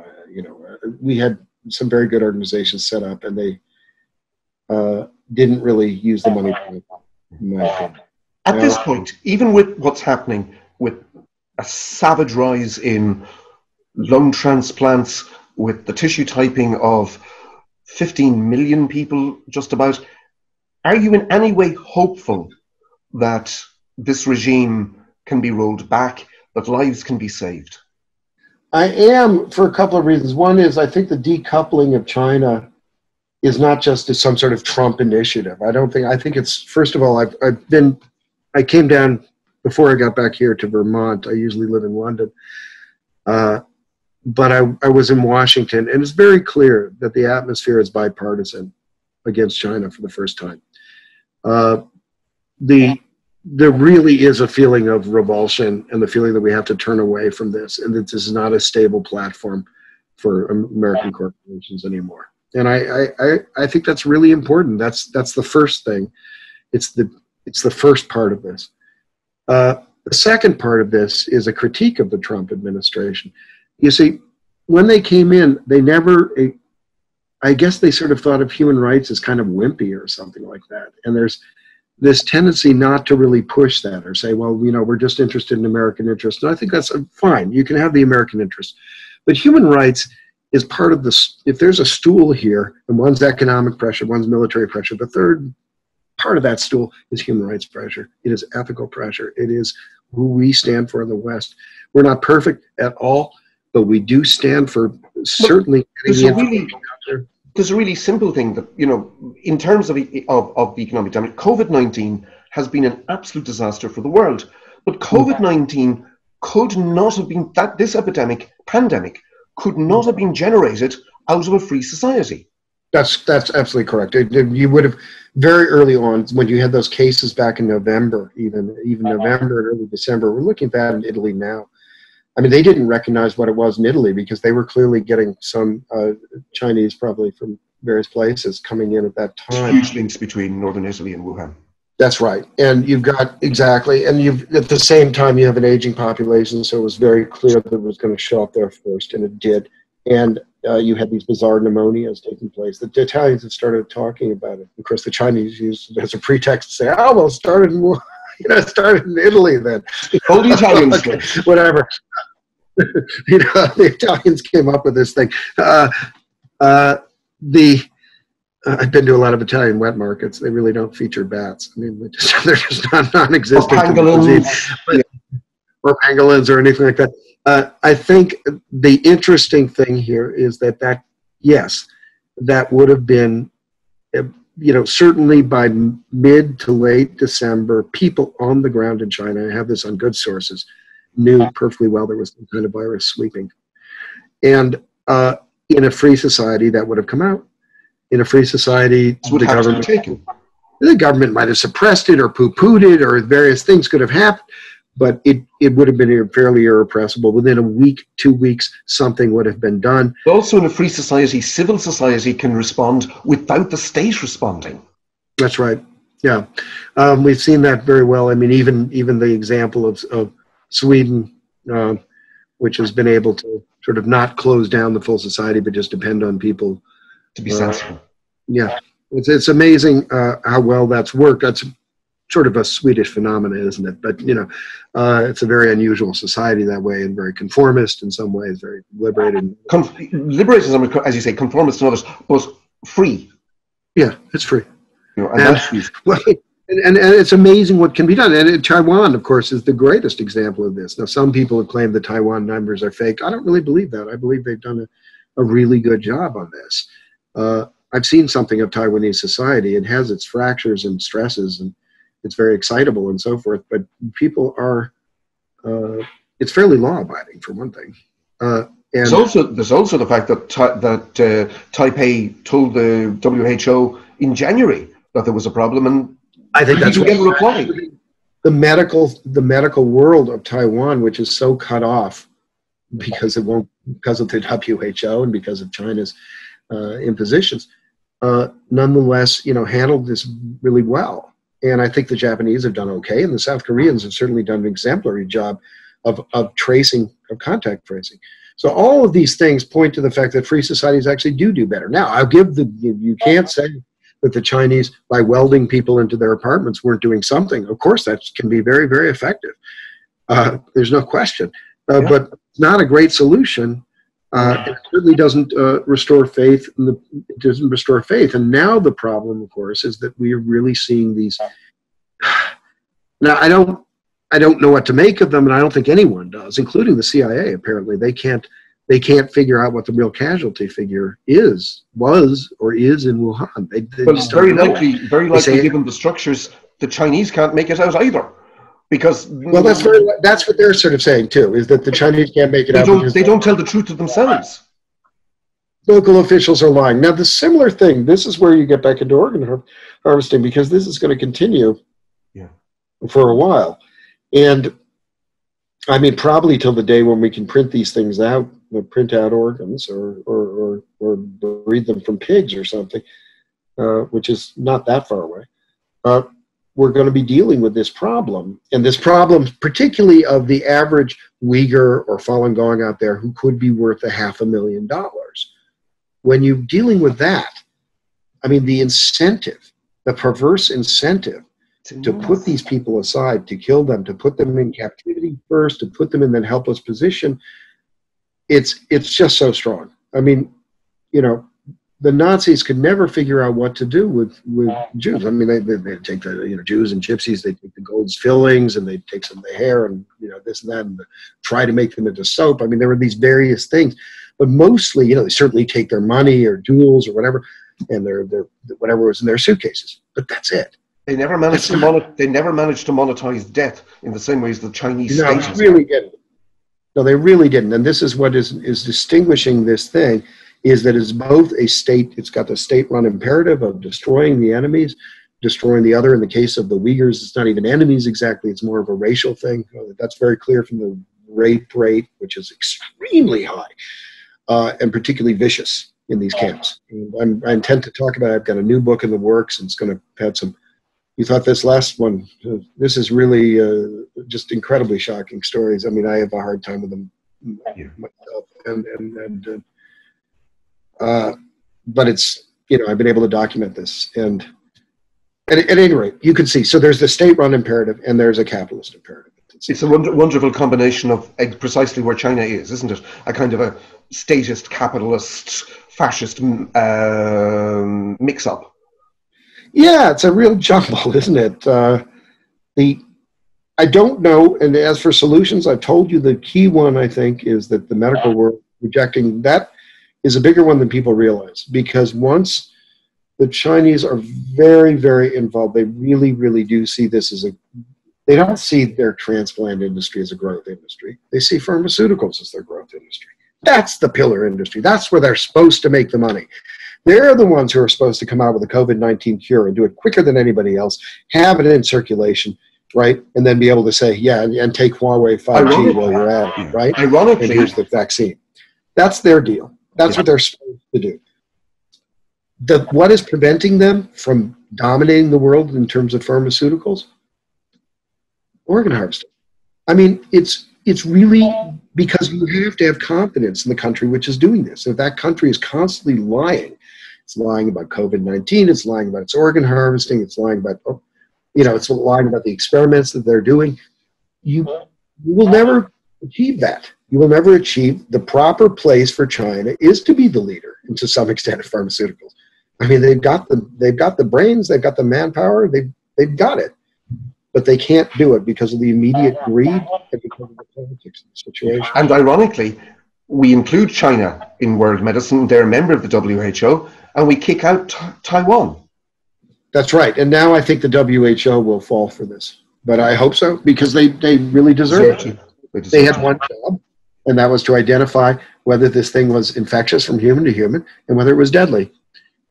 we had some very good organizations set up, and they didn't really use the money. At this point, even with what's happening with a savage rise in lung transplants, with the tissue typing of 15 million people just about, are you in any way hopeful that this regime can be rolled back, that lives can be saved? I am, for a couple of reasons. One is, I think the decoupling of China is not just some sort of Trump initiative. I think it's, first of all, I came down before I got back here to Vermont. I usually live in London. But I was in Washington, and it's very clear that the atmosphere is bipartisan against China for the first time. There really is a feeling of revulsion and the feeling that we have to turn away from this, and that this is not a stable platform for American corporations anymore. And I think that's really important. That's the first thing. It's the first part of this. The second part of this is a critique of the Trump administration. You see, when they came in, they never, I guess they sort of thought of human rights as kind of wimpy or something like that. And there's this tendency not to really push that or say, well, you know, we're just interested in American interests. And I think that's fine. You can have the American interest. But human rights is part of this. If there's a stool here, and one's economic pressure, one's military pressure, the third part of that stool is human rights pressure. It is ethical pressure. It is who we stand for in the West. We're not perfect at all, but we do stand for certainly getting there's a really simple thing that, you know, in terms of the economic damage, COVID-19 has been an absolute disaster for the world. But COVID-19 could not have been, this pandemic could not have been generated out of a free society. That's absolutely correct. You would have, very early on, when you had those cases back in November, even November and early December, we're looking at that in Italy now. I mean, they didn't recognize what it was in Italy because they were clearly getting some Chinese, probably from various places, coming in at that time. Huge links between northern Italy and Wuhan. That's right. And you've got, exactly, and at the same time, you have an aging population, so it was very clear that it was going to show up there first, and it did. And you had these bizarre pneumonias taking place. The Italians have started talking about it. Of course, the Chinese used it as a pretext to say, oh, well, it started in Italy then. All the Italians. Okay, whatever. You know, the Italians came up with this thing. I've been to a lot of Italian wet markets. They really don't feature bats. I mean, they're just non-existent. Or pangolins. Or pangolins or anything like that. I think the interesting thing here is that yes, that would have been, you know, certainly by mid to late December, people on the ground in China, I have this on good sources, knew perfectly well there was some kind of virus sweeping. And in a free society, that would have come out. In a free society, the government might have suppressed it or poo-pooed it, or various things could have happened, but it would have been fairly irrepressible. Within a week, 2 weeks, something would have been done. Also, in a free society, civil society can respond without the state responding. That's right. Yeah, we've seen that very well. I mean, even the example of Sweden, which has been able to sort of not close down the full society, but just depend on people to be sensible. Yeah, it's amazing how well that's worked. That's sort of a Swedish phenomenon, isn't it? But, you know, it's a very unusual society that way, and very conformist in some ways, very liberated. Liberated, as you say, conformist in others, but free. Yeah, it's free. You know, and that's free. Well, and it's amazing what can be done. And Taiwan, of course, is the greatest example of this. Now, some people have claimed the Taiwan numbers are fake. I don't really believe that. I believe they've done a really good job on this. I've seen something of Taiwanese society. It has its fractures and stresses, and it's very excitable and so forth. But people are, it's fairly law-abiding, for one thing. And there's also the fact that Taipei told the WHO in January that there was a problem, and I think that's what reply. The medical world of Taiwan, which is so cut off because of the WHO and because of China's impositions, nonetheless, you know, handled this really well. And I think the Japanese have done okay, and the South Koreans have certainly done an exemplary job of contact tracing. So all of these things point to the fact that free societies actually do better. Now, I'll give you can't say that the Chinese, by welding people into their apartments, weren't doing something. Of course, that can be very, very effective. There's no question. But it's not a great solution. It certainly doesn't restore faith. It doesn't restore faith. And now the problem, of course, is that we are really seeing these. Now, I don't know what to make of them, and I don't think anyone does, including the CIA. Apparently, they can't they can't figure out what the real casualty figure was or is in Wuhan. Well, it's very likely, given the structures, the Chinese can't make it out either. Because that's what they're sort of saying too, is that the Chinese can't make it out. They don't tell the truth to themselves. Local officials are lying. Now, the similar thing, this is where you get back into organ harvesting, because this is going to continue for a while. And I mean, probably till the day when we can print these things out, print out organs or breed them from pigs or something, which is not that far away. We're going to be dealing with this problem, and this problem particularly of the average Uyghur or Falun Gong out there who could be worth $500,000. When you're dealing with that, I mean, the incentive, the perverse incentive to put these people aside, to kill them, to put them in captivity first, to put them in that helpless position, it's just so strong. I mean, you know, the Nazis could never figure out what to do with Jews. I mean, they take the Jews and gypsies, they take the gold's fillings and they take some of the hair and this and that and try to make them into soap. I mean, there were these various things, but mostly they certainly take their money or jewels or whatever, and their whatever was in their suitcases. But that's it. They never managed to monetize death in the same way as the Chinese state. No, they really didn't. No, they really didn't. And this is what is distinguishing this thing. Is that it's both a state, it's got the state-run imperative of destroying the enemies, destroying the other. In the case of the Uyghurs, it's not even enemies exactly, it's more of a racial thing. That's very clear from the rape rate, which is extremely high, and particularly vicious in these camps. And I intend to talk about it. I've got a new book in the works, and it's going to have some, you thought this last one, this is really just incredibly shocking stories. I mean, I have a hard time with them myself. But it's, I've been able to document this, and at any rate, you can see, so there's the state-run imperative and there's a capitalist imperative. It's a wonderful combination of precisely where China is, isn't it? A kind of a statist, capitalist, fascist mix-up. Yeah, it's a real jumble, isn't it? I don't know, and as for solutions, I've told you the key one, I think, is that the medical world rejecting that is a bigger one than people realize, because once the Chinese are very, very involved, they really, really do see this as they don't see their transplant industry as a growth industry. They see pharmaceuticals as their growth industry. That's the pillar industry. That's where they're supposed to make the money. They're the ones who are supposed to come out with a COVID-19 cure and do it quicker than anybody else, have it in circulation, right? And then be able to say, yeah, and take Huawei 5G while you're at it, right? Ironically, and here's the vaccine. That's their deal. That's what they're supposed to do. What is preventing them from dominating the world in terms of pharmaceuticals? Organ harvesting. I mean, it's really because you have to have confidence in the country which is doing this. If that country is constantly lying, it's lying about COVID-19, it's lying about its organ harvesting, it's lying about, it's lying about the experiments that they're doing, you will never achieve that. You will never achieve the proper place for China is to be the leader, and to some extent, of pharmaceuticals. I mean, they've got the brains, they've got the manpower, they've got it, but they can't do it because of the immediate greed and because of the politics of the situation. And ironically, we include China in world medicine. They're a member of the WHO, and we kick out Taiwan. That's right. And now I think the WHO will fall for this, but I hope so, because they really deserve it. They had one job, and that was to identify whether this thing was infectious from human to human and whether it was deadly.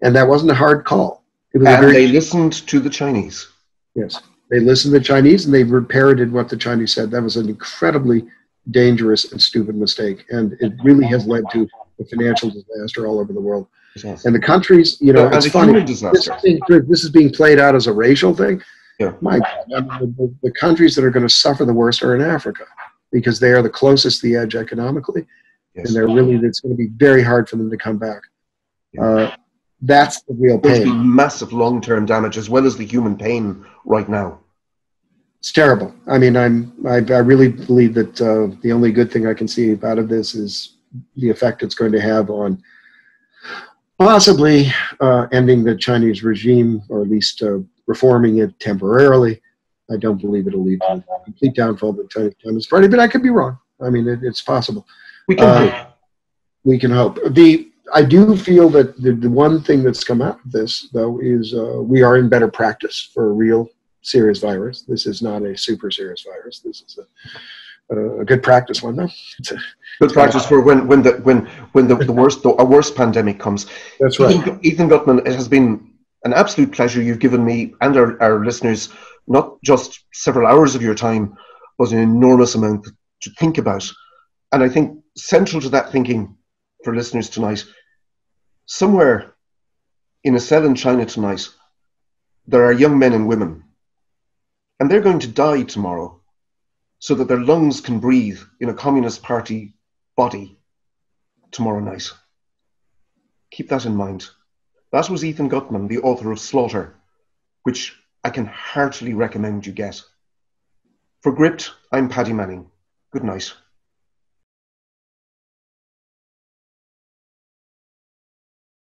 And that wasn't a hard call. It was they listened to the Chinese. Yes. They listened to the Chinese, and they parroted what the Chinese said. That was an incredibly dangerous and stupid mistake. And it really has led to a financial disaster all over the world. Yes. And the countries, it's funny. This is being played out as a racial thing. Yeah. My God, the countries that are going to suffer the worst are in Africa, because they are the closest to the edge economically, yes. And it's going to be very hard for them to come back. Yeah. That's the real pain. There's been massive long-term damage as well as the human pain right now. It's terrible. I mean, I really believe that the only good thing I can see out of this is the effect it's going to have on possibly ending the Chinese regime, or at least reforming it temporarily. I don't believe it'll lead to a complete downfall of the Chinese Party, but I could be wrong. I mean, it's possible. We can We can hope. I do feel that the one thing that's come out of this, though, is we are in better practice for a real serious virus. This is not a super serious virus. This is a good practice one, though. Good practice for when the worst pandemic comes. That's right. Ethan Gutmann, it has been an absolute pleasure. You've given me and our listeners not just several hours of your time, but an enormous amount to think about. And I think central to that thinking for listeners tonight, somewhere in a cell in China tonight, there are young men and women, and they're going to die tomorrow so that their lungs can breathe in a Communist Party body tomorrow night. Keep that in mind. That was Ethan Gutmann, the author of Slaughter, which I can heartily recommend you get. For Gript, I'm Paddy Manning. Good night.